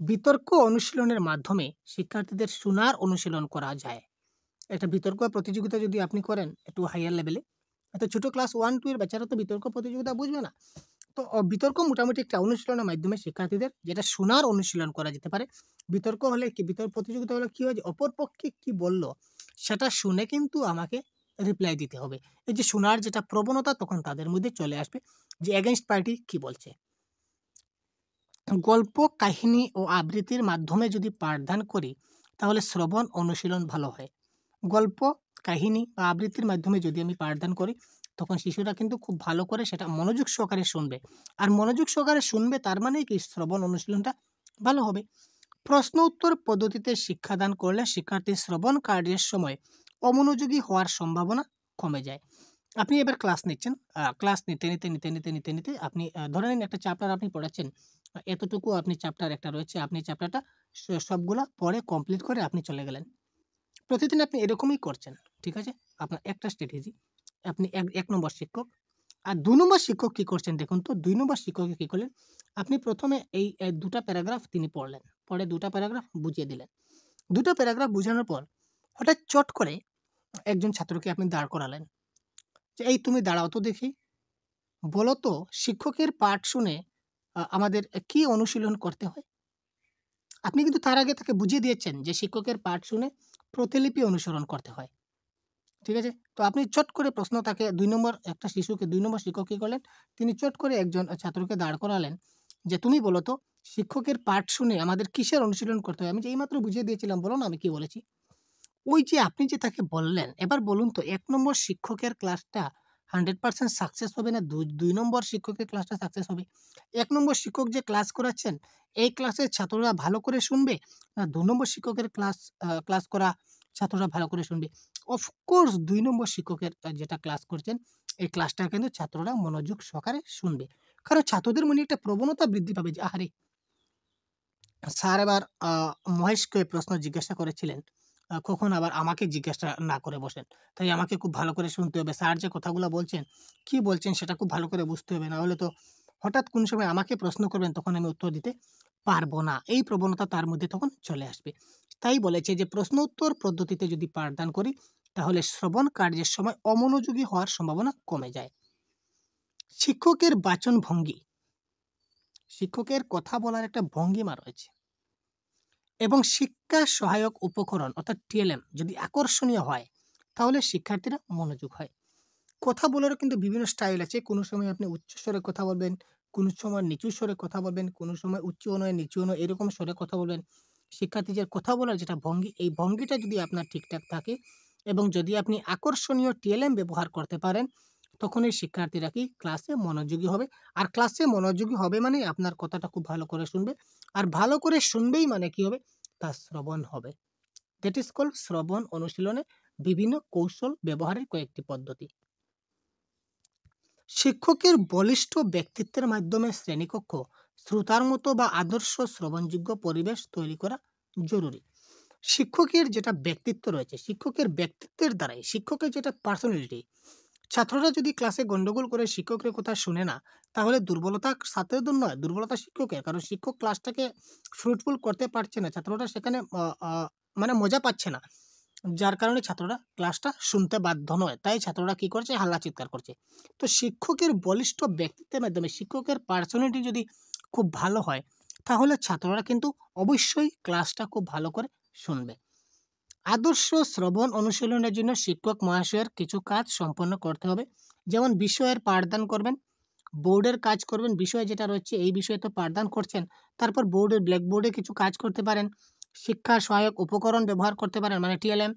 বিতর্ক অনুশীলনের মাধ্যমে শিক্ষার্থীদের শোনার অনুশীলন করা যায়। একটা বিতর্ক প্রতিযোগিতা যদি আপনি করেন একটু হাইয়ার লেভেলে, এত ছোট ক্লাস 1-2 এর বাচ্চারা তো বিতর্ক প্রতিযোগিতা বুঝবে না। তো বিতর্ক মোটামুটি একটা অনুশীলনের মাধ্যমে শিক্ষার্থীদের যেটা শোনার অনুশীলন করা যেতে পারে। বিতর্ক হলে কি, বিতর্ক প্রতিযোগিতা হলে কি হয় যে অপর পক্ষে কি বলল সেটা শুনে কিন্তু আমাকে রিপ্লাই দিতে হবে। এই যে শোনার যেটা প্রবণতা তখন তাদের মধ্যে চলে আসবে যে এগেইনস্ট পার্টি কি বলছে। গল্প, কাহিনী ও আবৃত্তির মাধ্যমে যদি পাঠদান করি, তাহলে শ্রবণ অনুশীলন ভালো হয়। গল্প, কাহিনী বা আবৃত্তির মাধ্যমে যদি আমি পাঠদান করি, তখন শিশুরা কিন্তু খুব ভালো করে সেটা মনোযোগ সহকারে শুনবে। আর মনোযোগ সহকারে শুনবে তার মানে কি, শ্রবণ অনুশীলনটা ভালো হবে। প্রশ্ন উত্তর পদ্ধতিতে শিক্ষাদান করলে শিক্ষার্থীর শ্রবণ কার্যের সময় অমনোযোগী হওয়ার সম্ভাবনা কমে যায়। আপনি এবার ক্লাস নিচ্ছেন, ক্লাস নিতে আপনি ধরে নিন একটা চ্যাপ্টার আপনি পড়াচ্ছেন। এতটুকু আপনি চ্যাপ্টার একটা রয়েছে, আপনি চ্যাপ্টারটা সবগুলা পড়ে কমপ্লিট করে আপনি চলে গেলেন। প্রতিদিন আপনি এরকমই করছেন। ঠিক আছে? আপনার একটা স্ট্র্যাটেজি। আপনি ১ নম্বর শিক্ষক। আর ২ নম্বর শিক্ষক কি করছেন দেখুন তো, ২ নম্বর শিক্ষক কি করলেন? আপনি ১ম এ এই ২ টা প্যারাগ্রাফ তিনি পড়লেন। পড়ে ২ টা প্যারাগ্রাফ বুঝিয়ে দিলেন। ২ টা প্যারাগ্রাফ বুঝানোর পর হঠাৎ চট করে একজন ছাত্রকে আপনি দাঁড় করালেন। যে, "এই তুমি দাঁড়াও তো দেখি। বলো তো শিক্ষকের পাঠ শুনে আমাদের কি অনুশীলন করতে হয়?" আপনি কিন্তু তার আগে তাকে বুঝিয়ে দিয়েছেন যে শিক্ষকের পাঠ শুনে প্রতিলিপি অনুসরণ করতে হয়। ঠিক আছে? তো আপনি চট করে প্রশ্ন তাকে ২ নম্বর একটা শিশুকে ২ নম্বর শিক্ষক কি করলেন? তিনি চট করে একজন ছাত্রকে দাঁড় করালেন যে, "তুমি বলো তো শিক্ষকের পাঠ শুনে আমাদের কিসের অনুশীলন করতে হয়? আমি যে এইমাত্র বুঝিয়ে দিয়েছিলাম, বলো না আমি কি বলেছি?" ওই যে আপনি যে তাকে বললেন, এবার বলুন তো ১ নম্বর শিক্ষকের ক্লাসটা 100% সাকসেস হবে না ২ নম্বর শিক্ষকের ক্লাসটা সাকসেস হবে? ১ নম্বর শিক্ষক যে ক্লাস করাচ্ছেন, এই ক্লাসের ছাত্ররা ভালো করে শুনবে? না ২ নম্বর শিক্ষকের ক্লাস করা ছাত্ররা ভালো করে শুনবে? অফকোর্স ২ নম্বর শিক্ষকের যেটা ক্লাস করছেন, এই ক্লাসটা কিন্তু ছাত্ররা মনোযোগ সহকারে শুনবে। কারণ ছাত্রদের মনে একটা প্রবণতা বৃদ্ধি পাবে যে, আহারে! স্যার এবার মহেশকে প্রশ্ন জিজ্ঞাসা করেছিলেন, কখন আবার আমাকে জিজ্ঞাসা না করে বসেন। তাই আমাকে খুব ভালো করে শুনতে হবে। স্যার যে কথাগুলো বলছেন, কি বলছেন সেটা খুব ভালো করে বুঝতে হবে। না হলে তো হঠাৎ কোন সময় আমাকে প্রশ্ন করবেন তখন আমি উত্তর দিতে পারবো না। এই প্রবণতা তার মধ্যে তখন চলে আসবে। তাই বলেছে যে প্রশ্ন উত্তর পদ্ধতিতে যদি পাঠদান করি তাহলে শ্রবণ কার্যের সময় অমনোযোগী হওয়ার সম্ভাবনা কমে যায়। শিক্ষকের বাচন ভঙ্গি, শিক্ষকের কথা বলার একটা ভঙ্গিমা রয়েছে এবং শিক্ষা সহায়ক উপকরণ অর্থাৎ টিএলএম যদি আকর্ষণীয় হয় তাহলে শিক্ষার্থীরা মনোযোগ হয়। কথা বলারও কিন্তু বিভিন্ন স্টাইল আছে। কোনো সময় আপনি উচ্চ স্বরে কথা বলবেন, কোনো সময় নিচু স্বরে কথা বলবেন, কোনো সময় উচ্চ নয় নিচু নয় এরকম স্বরে কথা বলবেন। শিক্ষার্থীদের কথা বলার যেটা ভঙ্গি, এই ভঙ্গিটা যদি আপনার ঠিকঠাক থাকে এবং যদি আপনি আকর্ষণীয় টিএলএম ব্যবহার করতে পারেন, তখন এই শিক্ষার্থীরা কি ক্লাসে মনোযোগী হবে। আর ক্লাসে মনোযোগী হবে মানে আপনার কথাটা খুব ভালো করে শুনবে। আর ভালো করে শুনবেই মানে কি হবে? তার শ্রবণ হবে। দ্যাট ইজ কল্ড শ্রবণ অনুশীলনে বিভিন্ন কৌশল ব্যবহারের কয়েকটি পদ্ধতি। শিক্ষকের বলিষ্ঠ ব্যক্তিত্বের মাধ্যমে শ্রেণীকক্ষ শ্রোতার মতো বা আদর্শ শ্রবণযোগ্য পরিবেশ তৈরি করা জরুরি। শিক্ষকের যেটা ব্যক্তিত্ব রয়েছে, শিক্ষকের ব্যক্তিত্বের দ্বারাই শিক্ষকের যেটা পার্সোনালিটি, ছাত্ররা যদি ক্লাসে গন্ডগোল করে শিক্ষকের কথা শুনে না, তাহলে দুর্বলতা ছাত্রদের নয়, দুর্বলতা শিক্ষকের। কারণ শিক্ষক ক্লাসটাকে ফ্রুটফুল করতে পারছে না, ছাত্ররা সেখানে মানে মজা পাচ্ছে না, যার কারণে ছাত্ররা ক্লাসটা শুনতে বাধ্য নয়। তাই ছাত্ররা কি করছে? হাল্লা চিৎকার করছে। তো শিক্ষকের বলিষ্ঠ ব্যক্তিত্বের মাধ্যমে শিক্ষকের পার্সোনালিটি যদি খুব ভালো হয়, তাহলে ছাত্ররা কিন্তু অবশ্যই ক্লাসটা খুব ভালো করে শুনবে। আদর্শ শ্রবণ অনুশীলনের জন্য শিক্ষক মহাশয়ের কিছু কাজ সম্পন্ন করতে হবে। যেমন বিষয়ের পাঠদান করবেন, বোর্ডের কাজ করবেন, বিষয় যেটা রয়েছে এই বিষয়ে তো পাঠদান করছেন, তারপর বোর্ডের ব্ল্যাকবোর্ডে কিছু কাজ করতে পারেন। শিক্ষা সহায়ক উপকরণ ব্যবহার করতে পারেন মানে টিএলএম।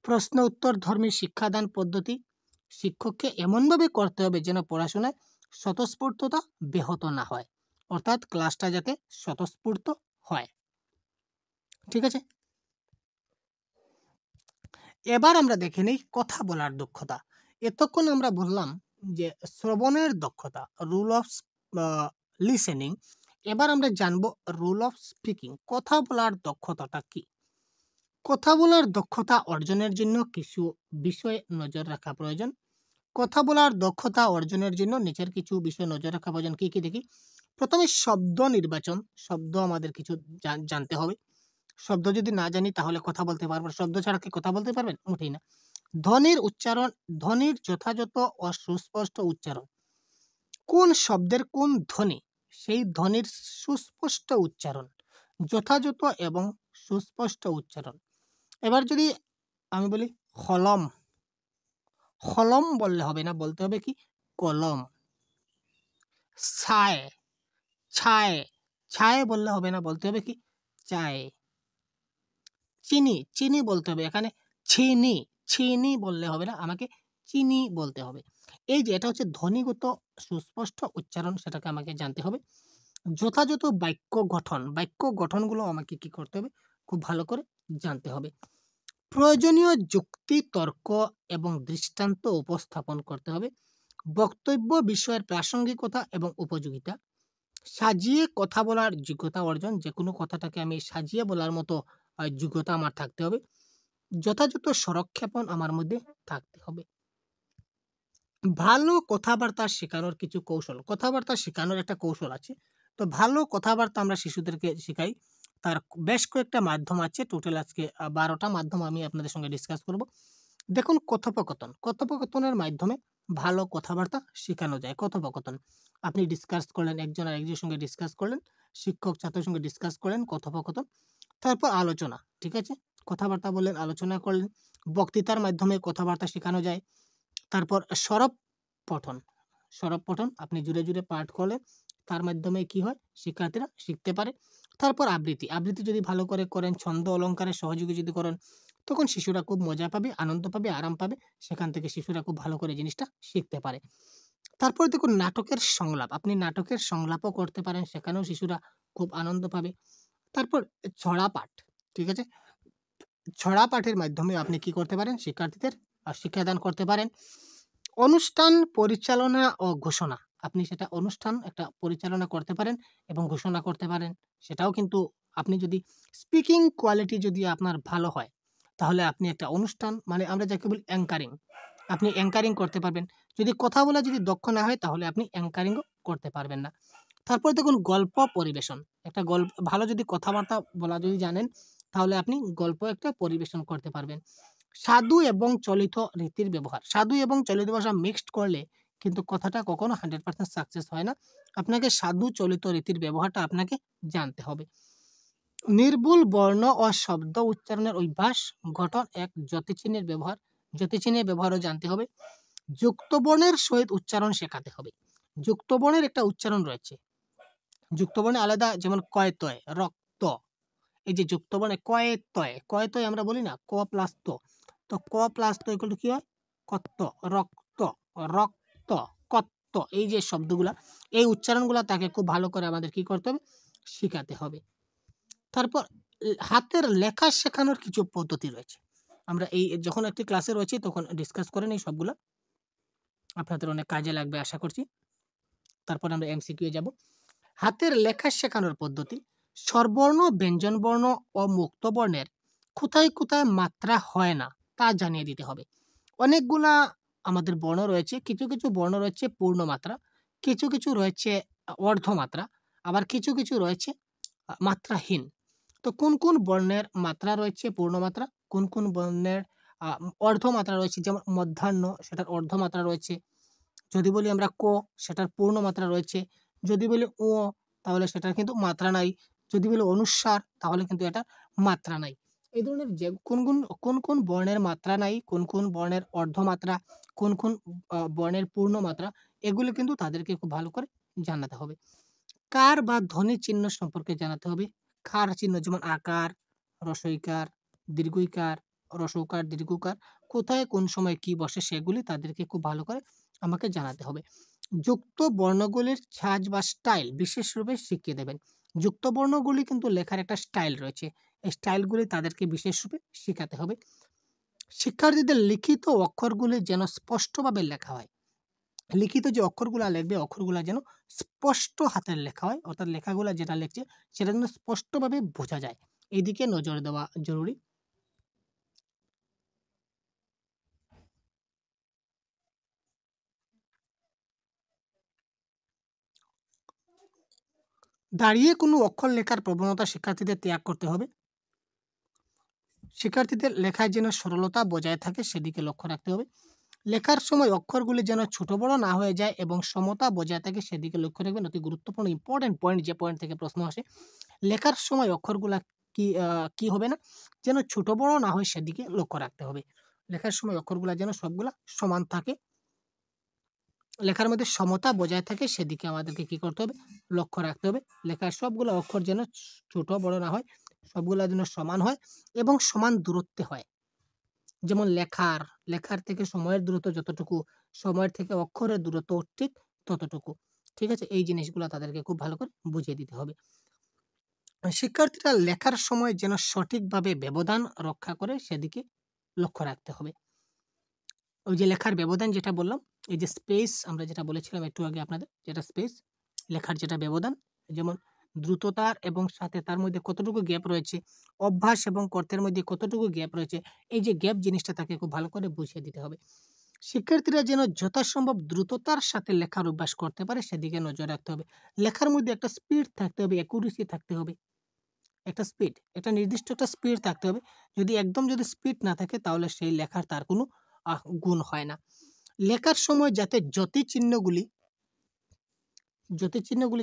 প্রশ্ন উত্তর ধর্মী শিক্ষাদান পদ্ধতি শিক্ষককে এমনভাবে করতে হবে যেন পড়াশোনায় স্বতঃস্ফূর্ততা ব্যাহত না হয়, অর্থাৎ ক্লাসটা যাতে স্বতঃস্ফূর্ত হয়। ঠিক আছে, এবার আমরা দেখে নেই কথা বলার দক্ষতা। এতক্ষণ আমরা বললাম যে শ্রবণের দক্ষতা, রুল অফ লিসেনিং। এবার আমরা জানবো রুল অফ স্পিকিং, কথা বলার দক্ষতাটা কি। কথা বলার দক্ষতা অর্জনের জন্য কিছু বিষয়ে নজর রাখা প্রয়োজন। কথা বলার দক্ষতা অর্জনের জন্য নিচের কিছু বিষয় নজর রাখা প্রয়োজন। কি কি দেখি। প্রথমে শব্দ নির্বাচন, শব্দ আমাদের কিছু জানতে হবে। শব্দ যদি না জানি তাহলে কথা বলতে পারবো না। শব্দ ছাড়া কি কথা বলতে পারবেন? মোটেই না। ধ্বনির উচ্চারণ, ধ্বনির যথাযথ ও সুস্পষ্ট উচ্চারণ। কোন শব্দের কোন ধ্বনি, সেই ধ্বনির সুস্পষ্ট উচ্চারণ, যথাযথ এবং সুস্পষ্ট উচ্চারণ। এবার যদি আমি বলি কলম, কলম বললে হবে না, বলতে হবে কি? কলম। ছায়, ছায়, ছায় বললে হবে না, বলতে হবে কি? চায়। চিনি, চিনি বলতে হবে, এখানে চিনি, চিনি বললে হবে না, আমাকে চিনি বলতে হবে। এই যে এটা হচ্ছে ধ্বনিগত সুস্পষ্ট উচ্চারণ, সেটাকে আমাকে জানতে হবে। যথাযথ বাক্য গঠন, বাক্য গঠনগুলো আমাকে কি করতে হবে? খুব ভালো করে জানতে হবে। প্রয়োজনীয় যুক্তি, তর্ক এবং দৃষ্টান্ত উপস্থাপন করতে হবে। বক্তব্য বিষয়ের প্রাসঙ্গিকতা এবং উপযোগিতা। সাজিয়ে কথা বলার যোগ্যতা অর্জন, যে কোনো কথাটাকে আমি সাজিয়ে বলার মতো যোগ্যতা আমার থাকতে হবে। যথাযথ স্বরক্ষেপণ আমার মধ্যে থাকতে হবে। ভালো কথাবার্তা শেখানোর কিছু কৌশল, কথাবার্তা শেখানোর একটা কৌশল আছে। তো ভালো কথাবার্তা আমরা শিশুদেরকে শেখাই, তার বেশ কয়েকটা মাধ্যম আছে। টোটাল আজকে 12টা মাধ্যম আমি আপনাদের সঙ্গে ডিসকাস করব। দেখুন, কথোপকথন, কথোপকথনের মাধ্যমে ভালো কথাবার্তা শেখানো যায়। কথোপকথন, আপনি ডিসকাস করলেন, একজন আরেকজনের সঙ্গে ডিসকাস করলেন, শিক্ষক ছাত্রের সঙ্গে ডিসকাস করলেন, কথোপকথন। তারপর আলোচনা, ঠিক আছে, কথাবার্তা বললেন, আলোচনা করলেন। বক্তৃতার মাধ্যমে কথাবার্তা শেখানো যায়। তারপর সরব পঠন, সরব পঠন আপনি জুড়ে জুড়ে পাঠ করলেন, তার মাধ্যমে কি হয়? শিক্ষার্থীরা শিখতে পারে। তারপর আবৃত্তি, আবৃত্তি যদি ভালো করে করেন, ছন্দ অলঙ্কারের সহযোগী যদি করেন, তখন শিশুরা খুব মজা পাবে, আনন্দ পাবে, আরাম পাবে। সেখান থেকে শিশুরা খুব ভালো করে জিনিসটা শিখতে পারে। তারপর দেখুন নাটকের সংলাপ, আপনি নাটকের সংলাপও করতে পারেন, সেখানেও শিশুরা খুব আনন্দ পাবে। তারপর ছড়া পাঠ, ঠিক আছে, ছড়া পাঠের মাধ্যমে আপনি কি করতে পারেন? শিক্ষার্থীদের শিক্ষাদান করতে পারেন। অনুষ্ঠান পরিচালনা ও ঘোষণা, আপনি সেটা অনুষ্ঠান একটা পরিচালনা করতে পারেন এবং ঘোষণা করতে পারেন, সেটাও কিন্তু আপনি যদি স্পিকিং কোয়ালিটি যদি আপনার ভালো হয়, তাহলে আপনি একটা অনুষ্ঠান মানে আমরা যাকে বলি অ্যাঙ্কারিং, আপনি অ্যাঙ্কারিং করতে পারবেন। যদি কথা বলা যদি দক্ষ না হয় তাহলে আপনি অ্যাঙ্কারিংও করতে পারবেন না। তারপরে দেখুন গল্প পরিবেশন। একটা গল্প ভালো যদি কথাবার্তা বলা যদি জানেন, তাহলে আপনি গল্প একটা পরিবেশন করতে পারবেন। সাধু এবং চলিত রীতির ব্যবহার। সাধু এবং চলিত ভাষা মিক্সড করলে কিন্তু কথাটা কখনো 100% সাকসেস হয় না। আপনাকে সাধু চলিত রীতির ব্যবহারটা আপনাকে জানতে হবে। নির্ভুল বর্ণ ও শব্দ উচ্চারণের অভ্যাস, গঠন, এক যতিচিহ্নের ব্যবহার, যতিচিহ্নের ব্যবহারও জানতে হবে। যুক্ত বর্ণের সহিত উচ্চারণ শেখাতে হবে। যুক্ত বর্ণের একটা উচ্চারণ রয়েছে। যুক্ত বর্ণে আলাদা, যেমন কয় তয়, রক্ত। এই যে যুক্ত বর্ণে কয় তয়, কয় তয় আমরা বলি না, ক প্লাস ত। তো ক প্লাস ত ইকুয়াল টু কি হয়? কত্ত, রক্ত, রক্ত, কত্ত। এই যে শব্দগুলা, এই উচ্চারণগুলা তাকে খুব ভালো করে আমাদের কি করতে হবে? শিখাতে হবে। তারপর হাতের লেখা শেখানোর কিছু পদ্ধতি রয়েছে। আমরা এই যখন একটি ক্লাসে রয়েছি তখন ডিসকাস করেন এই সবগুলা, আপনাদের অনেক কাজে লাগবে আশা করছি। তারপর আমরা এমসিকিউ যাব। হাতের লেখা শেখানোর পদ্ধতি, স্বরবর্ণ, ব্যঞ্জনবর্ণ ও মুক্ত বর্ণের কোথায় কোথায় মাত্রা হয় না তা জানিয়ে দিতে হবে। অনেকগুলা আমাদের বর্ণ রয়েছে, কিছু কিছু বর্ণ রয়েছে পূর্ণ মাত্রা, কিছু কিছু রয়েছে অর্ধমাত্রা, আবার কিছু কিছু রয়েছে মাত্রাহীন। তো কোন কোন বর্ণের মাত্রা রয়েছে পূর্ণমাত্রা, কোন কোন বর্ণের অর্ধমাত্রা রয়েছে, যেমন মধ্যাহ্ন সেটার অর্ধমাত্রা রয়েছে। যদি বলি আমরা ক, সেটার পূর্ণ মাত্রা রয়েছে। যদি বলি ও, তাহলে সেটার কিন্তু মাত্রা নাই। যদি বলি অনুস্বার, তাহলে কিন্তু এটা মাত্রা নাই। এই ধরনের যে কোন কোন বর্ণের মাত্রা নাই, কোন কোন বর্ণের অর্ধমাত্রা, কোন কোন বর্ণের পূর্ণ মাত্রা, এগুলো কিন্তু তাদেরকে খুব ভালো করে জানাতে হবে। কার বা ধ্বনি চিহ্ন সম্পর্কে জানাতে হবে। কার চিহ্ন যেমন আকার, রসইকার, দীর্ঘইকার, রসৌকার, দীর্ঘকার, কোথায় কোন সময় কি বসে সেগুলি তাদেরকে খুব ভালো করে আমাকে জানাতে হবে। যুক্ত বর্ণগুলির ছাঁচ বা স্টাইল বিশেষ রূপে শিখিয়ে দেবেন। যুক্ত বর্ণগুলি কিন্তু লেখার একটা স্টাইল রয়েছে, এই স্টাইলগুলি তাদেরকে বিশেষ রূপে শেখাতে হবে। শিক্ষার্থীদের লিখিত অক্ষরগুলি যেন স্পষ্টভাবে লেখা হয়। লিখিত যে অক্ষরগুলা লিখবে, অক্ষরগুলা যেন স্পষ্ট হাতের লেখা হয়, অর্থাৎ লেখাগুলা যেটা লিখছে সেটা যেন স্পষ্টভাবে বোঝা যায়, এইদিকে নজর দেওয়া জরুরি। দাঁড়িয়ে কোনো অক্ষর লেখার প্রবণতা শিক্ষার্থীদের ত্যাগ করতে হবে। শিক্ষার্থীদের লেখায় যেন সরলতা বজায় থাকে সেদিকে লক্ষ্য রাখতে হবে। লেখার সময় অক্ষরগুলি যেন ছোট বড় না হয়ে যায় এবং সমতা বজায় থাকে সেদিকে লক্ষ্য রাখবেন। অতি গুরুত্বপূর্ণ ইম্পর্টেন্ট পয়েন্ট, যে পয়েন্ট থেকে প্রশ্ন আসে। লেখার সময় অক্ষরগুলা কি হবে না, যেন ছোট বড় না হয় সেদিকে লক্ষ্য রাখতে হবে। লেখার সময় অক্ষরগুলা যেন সবগুলা সমান থাকে, লেখার মধ্যে সমতা বজায় থাকে সেদিকে আমাদেরকে কি করতে হবে? লক্ষ্য রাখতে হবে। লেখার সবগুলো অক্ষর যেন ছোট বড় না হয়, সবগুলা যেন সমান হয় এবং সমান দূরত্বে হয়। যেমন লেখার থেকে সময়ের দূরত্ব যতটুকু, সময়ের থেকে অক্ষরের দূরত্ব ঠিক ততটুকু। ঠিক আছে? এই জিনিসগুলো তাদেরকে খুব ভালো করে বুঝিয়ে দিতে হবে। শিক্ষার্থীরা লেখার সময় যেন সঠিকভাবে ব্যবধান রক্ষা করে সেদিকে লক্ষ্য রাখতে হবে। ওই যে লেখার ব্যবধান যেটা বললাম, এই যে স্পেস আমরা যেটা বলেছিলাম একটু আগে আপনাদের, যেটা স্পেস, লেখার যেটা ব্যবধান, যেমন দ্রুততার এবং সাথে তার মধ্যে কতটুকু গ্যাপ রয়েছে, অভ্যাস এবং কর্তের মধ্যে কতটুকু গ্যাপ রয়েছে, এই যে গ্যাপ জিনিসটা তাকে খুব ভালো করে বুঝিয়ে দিতে হবে। শিক্ষার্থীরা যেন যথাসম্ভব দ্রুততার সাথে লেখার অভ্যাস করতে পারে সেদিকে নজর রাখতে হবে। লেখার মধ্যে একটা স্পিড থাকতে হবে, অ্যাকুরেসি থাকতে হবে, একটা স্পিড, একটা নির্দিষ্ট একটা স্পিড থাকতে হবে। যদি একদম যদি স্পিড না থাকে তাহলে সেই লেখার তার কোনো গুণ হয় না। লেখার সময় যাতে জ্যোতিচিহ্নগুলি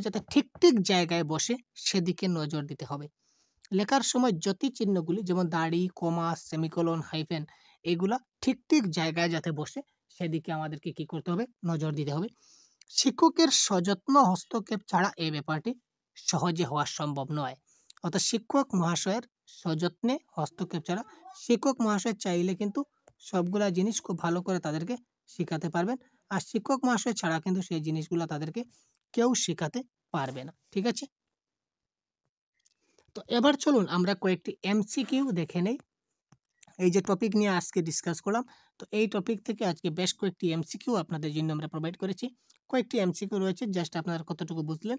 যাতে ঠিক ঠিক জায়গায় বসে সেদিকে নজর দিতে হবে। লেখার সময় জ্যোতিচিহ্নগুলি যেমন দাড়ি, কমা, সেমিকোলন, হাইফেন, এগুলা ঠিক ঠিক জায়গায় যাতে বসে সেদিকে আমাদেরকে কি করতে হবে? নজর দিতে হবে। শিক্ষকের সযত্ন হস্তক্ষেপ ছাড়া এই ব্যাপারটি সহজে হওয়া সম্ভব নয়। অর্থাৎ শিক্ষক মহাশয়ের সযত্নে হস্তক্ষেপ ছাড়া, শিক্ষক মহাশয় চাইলে কিন্তু সবগুলা জিনিস খুব ভালো করে তাদেরকে শেখাতে পারবেন, আর শিক্ষক মহাশয় ছাড়া কিন্তু সেই জিনিসগুলো তাদেরকে কেউ শেখাতে পারবে না। ঠিক আছে? তো এবার চলুন আমরা কয়েকটি এমসিকিউ দেখে নেই। এই যে টপিক নিয়ে আজকে ডিসকাস করলাম, তো এই টপিক থেকে আজকে বেশ কয়েকটি এমসিকিউ আপনাদের জন্য আমরা প্রোভাইড করেছি। কয়েকটি এমসিকিউ রয়েছে, জাস্ট আপনারা কতটুকু বুঝলেন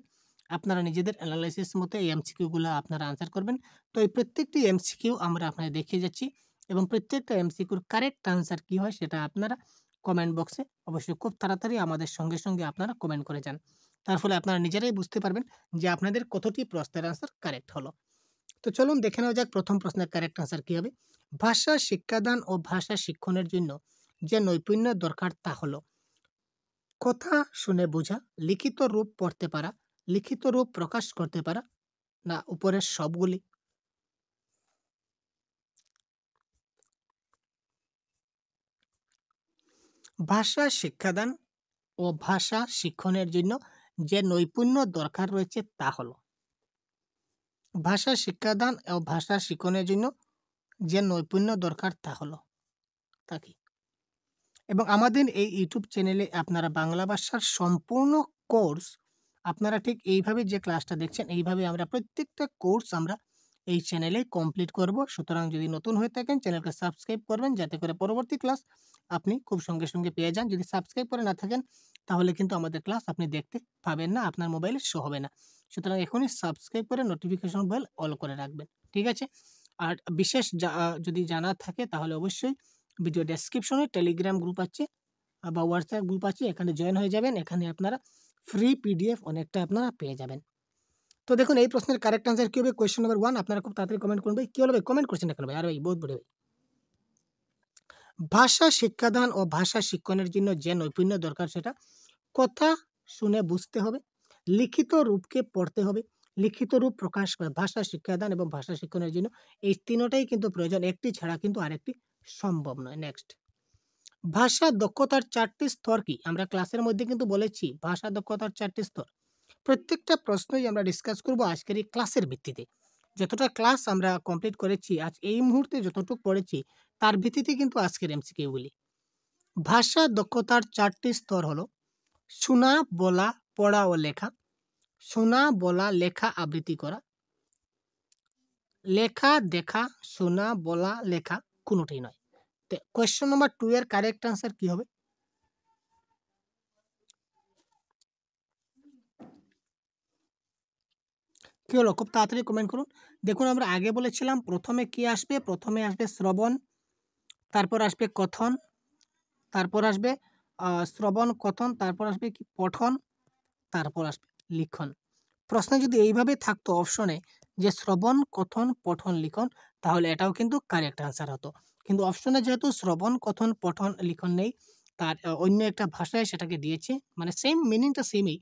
আপনারা নিজেদের অ্যানালাইসিস মতো এই এমসিকিউগুলো আপনারা আনসার করবেন। তো এই প্রত্যেকটি এমসিকিউ আমরা আপনাদের দেখিয়ে যাচ্ছি এবং প্রত্যেকটা এমসিকিউর কারেক্ট আনসার কী হয় সেটা আপনারা কমেন্ট বক্সে অবশ্যই খুব তাড়াতাড়ি আমাদের সঙ্গে সঙ্গে আপনারা কমেন্ট করে যান। তার ফলে আপনারা নিজেরাই বুঝতে পারবেন যে আপনাদের কতটি প্রশ্নের আনসার কারেক্ট হলো। তো চলুন দেখে নেওয়া যাক প্রথম প্রশ্নের কারেক্ট আনসার কী হবে। ভাষা শিক্ষাদান ও ভাষা শিক্ষণের জন্য যে নৈপুণ্য দরকার তা হলো কথা শুনে বোঝা, লিখিত রূপ পড়তে পারা, লিখিত রূপ প্রকাশ করতে পারা, না উপরের সবগুলি। ভাষা শিক্ষাদান ও ভাষা শিক্ষণের জন্য যে নৈপুণ্য দরকার রয়েছে তা হলো ভাষা শিক্ষাদান ও ভাষা শিক্ষণের জন্য যে নৈপুণ্য দরকার তা হলো তা কি? এবং আমাদের এই ইউটিউব চ্যানেলে আপনারা বাংলা ভাষার সম্পূর্ণ কোর্স আপনারা ঠিক এইভাবে যে ক্লাসটা দেখছেন এইভাবে আমরা প্রত্যেকটা কোর্স আমরা এই চ্যানেলে কমপ্লিট করব। সুতরাং যদি নতুন হয়ে থাকেন চ্যানেলকে সাবস্ক্রাইব করবেন যাতে করে পরবর্তী ক্লাস আপনি খুব সঙ্গে সঙ্গে পেয়ে যান। যদি সাবস্ক্রাইব করে না থাকেন তাহলে কিন্তু আমাদের ক্লাস আপনি দেখতে পাবেন না, আপনার মোবাইলে শো হবে না। সুতরাং এখনই সাবস্ক্রাইব করে নোটিফিকেশন বেল অল করে রাখবেন, ঠিক আছে? আর বিশেষ যদি জানা থাকে তাহলে অবশ্যই ভিডিও ডেসক্রিপশনে টেলিগ্রাম গ্রুপ আছে বা হোয়াটসঅ্যাপ গ্রুপ আছে, এখানে জয়েন হয়ে যাবেন। এখানে আপনারা ফ্রি পিডিএফ অনেকটা আপনারা পেয়ে যাবেন। তো দেখুন এই প্রশ্নের কারেক্ট আনসার কী হবে? কোয়েশ্চেন নাম্বার 1 আপনারা খুব তাড়াতাড়ি কমেন্ট করুন ভাই। কী হলো ভাই? কমেন্ট করছেন না কেন ভাই? আরে ভাই বহুত বড় ভাই। ভাষা শিক্ষাদান ও ভাষা শিক্ষণের জন্য যে নৈপুণ্য দরকার সেটা কথা শুনে বুঝতে হবে, লিখিত রূপকে পড়তে হবে, লিখিত রূপ প্রকাশ করে ভাষা শিক্ষাদান এবং ভাষা শিক্ষণের জন্য এই তিনটাই কিন্তু প্রয়োজন, একটি ছাড়া কিন্তু আরেকটি সম্ভব নয়। নেক্সট, ভাষা দক্ষতার 4টি স্তর কি? আমরা ক্লাসের মধ্যে কিন্তু বলেছি ভাষা দক্ষতার 4টি স্তর। প্রত্যেকটা প্রশ্নই আমরা ডিসকাস করব আজকের এই ক্লাসের ভিত্তিতে। যতটা ক্লাস আমরা কমপ্লিট করেছি আজ এই মুহূর্তে যতটুকু পড়েছি তার ভিত্তিতে কিন্তু আজকের এমসিকিউগুলি। ভাষা দক্ষতার 4টি স্তর হলো শোনা, বলা, পড়া ও লেখা। শোনা, বলা, লেখা, আবৃত্তি করা। লেখা, দেখা, শোনা, বলা, লেখা কোনোটাই নয়। তো কোয়েশ্চন নাম্বার 2 এর কারেক্ট আনসার কি হবে? কি হলো? খুব তাড়াতাড়ি কমেন্ট করুন। দেখুন আমরা আগে বলেছিলাম প্রথমে কি আসবে? প্রথমে আসবে শ্রবণ, তারপর আসবে কথন, তারপর আসবে শ্রবণ, কথন, তারপর আসবে কি পঠন, তারপর আসবে লিখন। প্রশ্নে যদি এইভাবে থাকতো অপশনে যে শ্রবণ, কথন, পঠন, লিখন তাহলে এটাও কিন্তু কারেক্ট আনসার হতো। কিন্তু অপশনে যেহেতু শ্রবণ, কথন, পঠন, লিখন নেই, তার অন্য একটা ভাষায় সেটাকে দিয়েছে, মানে সেম মিনিংটা সেমই।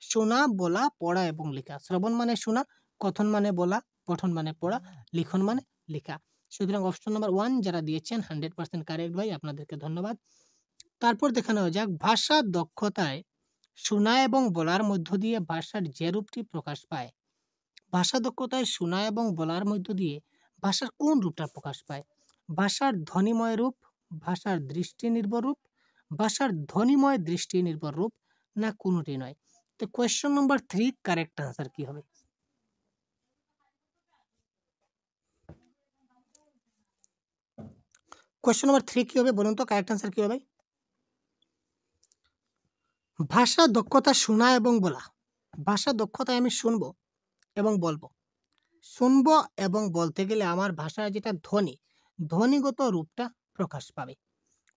শোনা, বলা, পড়া এবং লেখা। শ্রবণ মানে শোনা, কথন মানে বলা, পঠন মানে পড়া, লিখন মানে লেখা। সুতরাং অপশন নাম্বার 1 যারা দিয়েছেন 100% কারেক্ট ভাই, আপনাদেরকে ধন্যবাদ। তারপর দেখানো যাক ভাষা দক্ষতায় শোনা এবং বলার মধ্য দিয়ে ভাষার যে রূপটি প্রকাশ পায়। ভাষা দক্ষতায় শোনা এবং বলার মধ্য দিয়ে ভাষার কোন রূপটা প্রকাশ পায়? ভাষার ধ্বনিময় রূপ, ভাষার দৃষ্টি নির্ভর রূপ, ভাষার ধ্বনিময় দৃষ্টি নির্ভর রূপ, না কোনোটি নয়। তো কোয়েশ্চন নাম্বার 3 কারেক্ট আনসার কি হবে? কোয়েশ্চন নাম্বার 3 কি হবে বলুন তো? কারেক্ট আনসার কি হবে? ভাষা দক্ষতা শোনা এবং বলা। ভাষা দক্ষতায় আমি শুনবো এবং বলবো। শুনবো এবং বলতে গেলে আমার ভাষার যেটা ধ্বনি, ধ্বনিগত রূপটা প্রকাশ পাবে।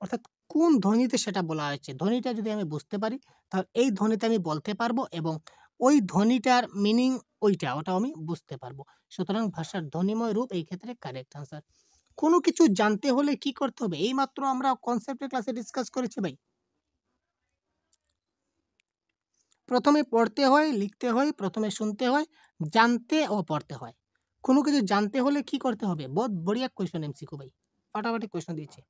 অর্থাৎ কোন ধ্বনিতে সেটা বলা হয়েছে, ধ্বনিটা যদি আমি বুঝতে পারি তাহলে এই ধ্বনিতে আমি বলতে পারবো এবং ওই ধ্বনিটার মিনিং ওটাও আমি বুঝতে পারবো। সুতরাং ভাষার ধ্বনিময় রূপ এই ক্ষেত্রে কারেক্ট আনসার। কোনো কিছু জানতে হলে কি করতে হবে? এইমাত্র আমরা কনসেপ্টের ক্লাসে ডিসকাস করেছি ভাই। প্রথমে পড়তে হয়, লিখতে হয়, প্রথমে শুনতে হয়, জানতে ও পড়তে হয়। কোনো কিছু জানতে হলে কি করতে হবে? বহুত বড়িয়া কোয়েশ্চন এমসিকিউ ভাই, ফাটাফাটি কোয়েশ্চন দিয়েছে।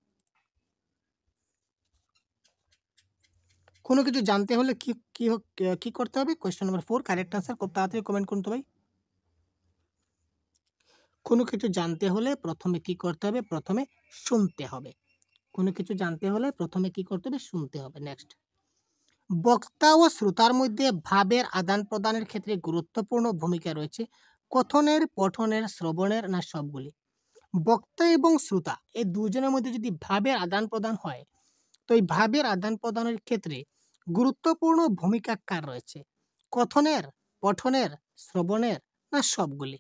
কোনো কিছু জানতে হলে কি করতে হবে? Question number 4 correct answer. খুব তাড়াতাড়ি কমেন্ট করুন তো ভাই। কোনো কিছু জানতে হলে প্রথমে কি করতে হবে? প্রথমে শুনতে হবে। কোনো কিছু জানতে হলে প্রথমে কি করতে হবে? শুনতে হবে। নেক্সট, বক্তা ও শ্রোতার মধ্যে ভাবের আদান প্রদানের ক্ষেত্রে গুরুত্বপূর্ণ ভূমিকা রয়েছে কথনের, পঠনের, শ্রবণের, না সবগুলি? বক্তা এবং শ্রোতা এই দুজনের মধ্যে যদি ভাবের আদান প্রদান হয় তো এই ভাবের আদান প্রদানের ক্ষেত্রে গুরুত্বপূর্ণ ভূমিকা কার রয়েছে? কথনের, পঠনের, শ্রবণের না সবগুলি?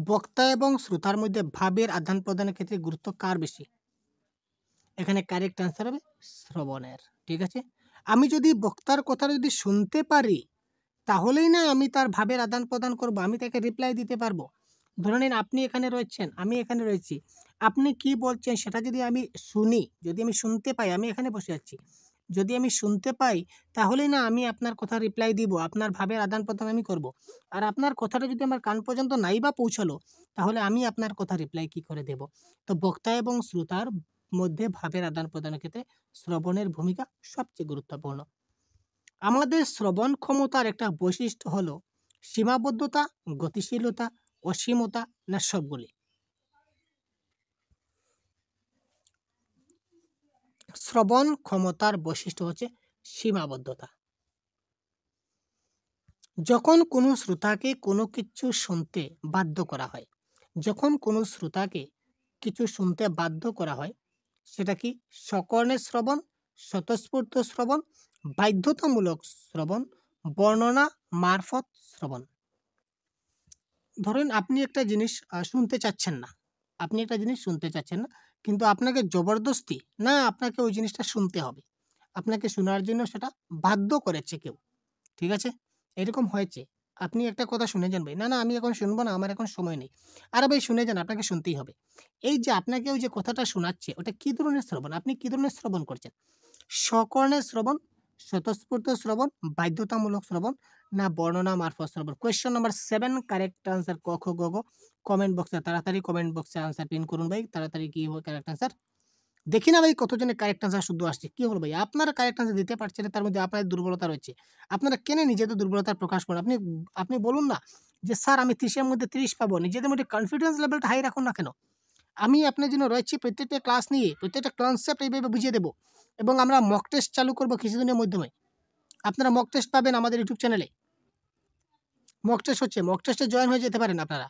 বক্তা এবং শ্রোতার মধ্যে ভাবের আদান প্রদানের ক্ষেত্রে গুরুত্ব কার বেশি? এখানে কারেক্ট আনসার হবে শ্রবণের। ঠিক আছে, আমি যদি বক্তার কথা যদি শুনতে পারি তাহলেই না আমি তার ভাবের আদান প্রদান করব, আমি তাকে রিপ্লাই দিতে পারবো। ধরে নিন আপনি এখানে রয়েছেন, আমি এখানে রয়েছি, আপনি কি বলছেন সেটা যদি আমি শুনি, যদি আমি শুনতে পাই, আমি এখানে বসে আছি, যদি আমি শুনতে পাই তাহলেই না আমি আপনার কথা রিপ্লাই দিব, আপনার ভাবের আদান প্রদান আমি করব। আর আপনার কথাটা যদি আমার কান পর্যন্ত নাই বা পৌঁছালো তাহলে আমি আপনার কথা রিপ্লাই কি করে দেব? তো বক্তা এবং শ্রোতার মধ্যে ভাবের আদান প্রদানের ক্ষেত্রে শ্রবণের ভূমিকা সবচেয়ে গুরুত্বপূর্ণ। আমাদের শ্রবণ ক্ষমতার একটা বৈশিষ্ট্য হলো সীমাবদ্ধতা, গতিশীলতা, অসীমতা না সবগুলি? শ্রবণ ক্ষমতার বৈশিষ্ট্য হচ্ছে সীমাবদ্ধতা। যখন কোনো শ্রোতাকে কোনো কিছু শুনতে বাধ্য করা হয়, যখন কোনো শ্রোতাকে কিছু শুনতে বাধ্য করা হয়, সেটা কি সকর্ণের শ্রবণ, স্বতঃস্ফূর্ত শ্রবণ, বাধ্যতামূলক শ্রবণ, বর্ণনা মারফত শ্রবণ? ধরেন আপনি একটা জিনিস শুনতে চাচ্ছেন না, আপনি একটা জিনিস শুনতে চাচ্ছেন না, কিন্তু আপনাকে জবরদস্তি না আপনাকে ওই জিনিসটা শুনতে হবে, আপনাকে শোনার জন্য সেটা বাধ্য করেছে কেউ। ঠিক আছে, এরকম হয়েছে, আপনি একটা কথা শুনে যান ভাই, না না আমি এখন শুনবো না, আমার এখন সময় নেই, আরে ভাই শুনে যান, আপনাকে শুনতেই হবে। এই যে আপনাকে ওই যে কথাটা শোনাচ্ছে ওটা কি ধরনের শ্রবণ, আপনি কি ধরনের শ্রবণ করছেন? সকর্ণের শ্রবণ, স্বতঃস্ফূর্ত শ্রবণ, বাধ্যতামূলক শ্রবণ না বর্ণনা মারফত শ্রবণ? কোয়েশ্চন নাম্বার 7 কারেক্ট আনসার ক খ গ ঘ। কমেন্ট বক্সে তাড়াতাড়ি কমেন্ট বক্সে আনসার পিন করুন ভাই, তাড়াতাড়ি কি হবে কারেক্ট আনসার। দেখি না ভাই কতজনের কারেক্ট আনসার শুদ্ধ আসছে, কি হলো ভাই আপনারা কারেক্ট আনসার দিতে পারছেন না, তার মধ্যে আপনাদের দুর্বলতা রয়েছে, আপনারা কেন নিজেদের দুর্বলতার প্রকাশ করেন? আপনি আপনি বলুন না যে স্যার আমি 30-এর মধ্যে 30 পাবো, নিজেদের মধ্যে কনফিডেন্স লেভেলটা হাই রাখুন না কেন? আমি আপনার জন্য রয়েছি, প্রত্যেকটা ক্লাস নিয়ে প্রত্যেকটা কনসেপ্ট এইভাবে বুঝিয়ে দেবো, এবং আমরা মক টেস্ট চালু করবো কিছুদিনের মাধ্যমে, আপনারা মক টেস্ট পাবেন আমাদের ইউটিউব চ্যানেলে। মক টেস্ট হচ্ছে, মক টেস্টে জয়েন হয়ে যেতে পারেন আপনারা,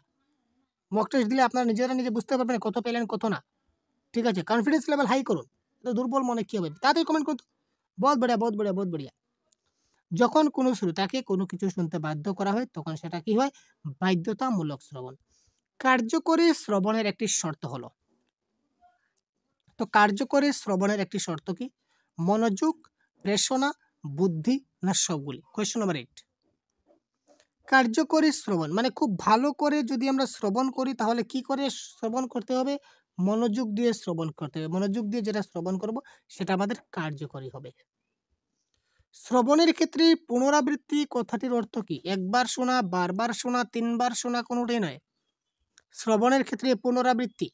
মক টেস্ট দিলে আপনারা নিজেরা নিজে বুঝতে পারবেন কত পেলেন কত না। ঠিক আছে, কনফিডেন্স লেভেল হাই করুন, তো দুর্বল মনে কী হবে, তাড়াতাড়ি কমেন্ট করুন। বহুত বড়িয়া বহুত বড়িয়া বহুত বড়িয়া। যখন কোনো শ্রোতাকে কোনো কিছু শুনতে বাধ্য করা হয় তখন সেটা কি হয়? বাধ্যতামূলক শ্রবণ। কার্যকরী শ্রবণের একটি শর্ত হলো, তো কার্যকরী শ্রবণের একটি শর্ত কি? মনোযোগ, প্রেষণা, বুদ্ধি না সবগুলি? Question number 8। কার্যকরী শ্রবণ মানে খুব ভালো করে যদি আমরা শ্রবণ করি তাহলে কি করে শ্রবণ করতে হবে? মনোযোগ দিয়ে শ্রবণ করতে হবে, মনোযোগ দিয়ে যেটা শ্রবণ করব সেটা আমাদের কার্যকরী হবে। শ্রবণের ক্ষেত্রে পুনরাবৃত্তি কথাটির অর্থ কি? একবার শোনা, বারবার শোনা, 3 বার শোনা, কোনোটাই নয়। শ্রবণের ক্ষেত্রে পুনরাবৃত্তি,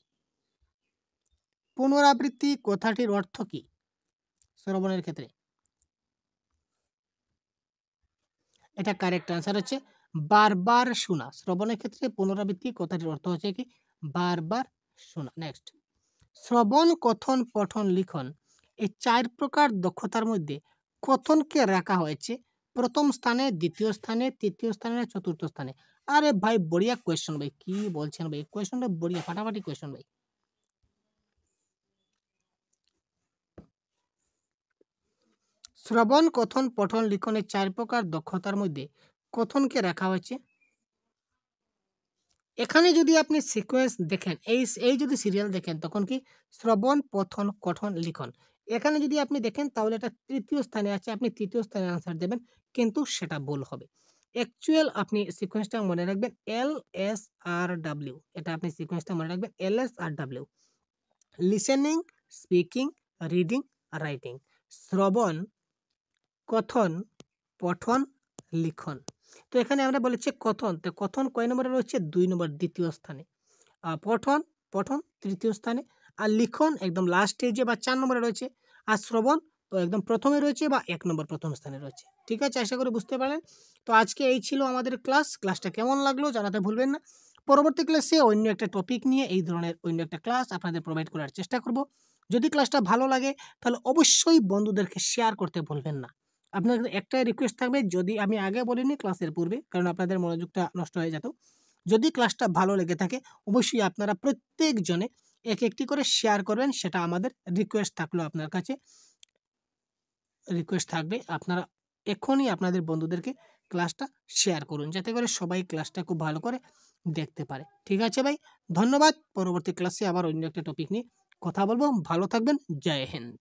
পুনরাবৃত্তি কথাটির অর্থ কি শ্রবণের ক্ষেত্রে? এটা কারেক্ট আনসার হচ্ছে বারবার শোনা। শ্রবণের ক্ষেত্রে পুনরাবৃত্তি কথাটির অর্থ হচ্ছে কি? বারবার শোনা। নেক্সট, শ্রবণ, কথন, পঠন, লিখন এই 4 প্রকার দক্ষতার মধ্যে কথনকে রাখা হয়েছে প্রথম স্থানে, দ্বিতীয় স্থানে, তৃতীয় স্থানে না চতুর্থ স্থানে? আরে ভাই বড়িয়া কোয়েশ্চন ভাই, কি বলছেন ভাই, কোয়েশ্চনটা বড়িয়া, ফাটাফাটি কোয়েশ্চন ভাই। শ্রবণ, কথন, পঠন, লিখন এই 4 প্রকার দক্ষতার মধ্যে কথনকে রাখা হয়েছে, এখানে যদি আপনি সিকোয়েন্স দেখেন, এই যদি সিরিয়াল দেখেন তখন কি শ্রবণ, পঠন, কথন, লিখন, এখানে যদি আপনি দেখেন তাহলে এটা তৃতীয় স্থানে আছে, আপনি তৃতীয় স্থানে আনসার দেবেন, কিন্তু সেটা ভুল হবে। অ্যাকচুয়াল আপনি সিকোয়েন্সটা মনে রাখবেন LSRW, এটা আপনি সিকোয়েন্সটা মনে রাখবেন LSRW: listening, speaking, reading, writing. শ্রবণ, কথন, পঠন, লিখন। তো এখানে আমরা বলেছি কথন, তো কথন কয় নম্বরে রয়েছে? 2 নম্বর, দ্বিতীয় স্থানে। পঠন, পঠন তৃতীয় স্থানে, আর লিখন একদম লাস্ট স্টেজে বা 4 নম্বরে রয়েছে, আর শ্রবণ তো একদম প্রথমে রয়েছে বা 1 নম্বর প্রথম স্থানে রয়েছে। ঠিক আছে, আশা করি বুঝতে পারলেন। তো আজকে এই ছিল আমাদের ক্লাসটা কেমন লাগলো জানাতে ভুলবেন না। পরবর্তী ক্লাসে অন্য একটা টপিক নিয়ে এই ধরনের অন্য একটা ক্লাস আপনাদের প্রোভাইড করার চেষ্টা করব। যদি ক্লাসটা ভালো লাগে তাহলে অবশ্যই বন্ধুদেরকে শেয়ার করতে ভুলবেন না। আপনাদের একটাই রিকোয়েস্ট থাকবে, যদি আমি আগে বলিনি ক্লাসের পূর্বে, কারণ আপনাদের মনোযোগটা নষ্ট হয়ে যেত, যদি ক্লাসটা ভালো লেগে থাকে অবশ্যই আপনারা প্রত্যেকজনে একটি করে শেয়ার করবেন, সেটা আমাদের রিকোয়েস্ট থাকলো আপনার কাছে। রিকোয়েস্ট থাকবে আপনারা এখনই আপনাদের বন্ধুদেরকে ক্লাসটা শেয়ার করুন, যাতে করে সবাই ক্লাসটা খুব ভালো করে দেখতে পারে। ঠিক আছে ভাই, ধন্যবাদ। পরবর্তী ক্লাসে আবার অন্য একটা টপিক নিয়ে কথা বলবো। ভালো থাকবেন। জয় হিন্দ।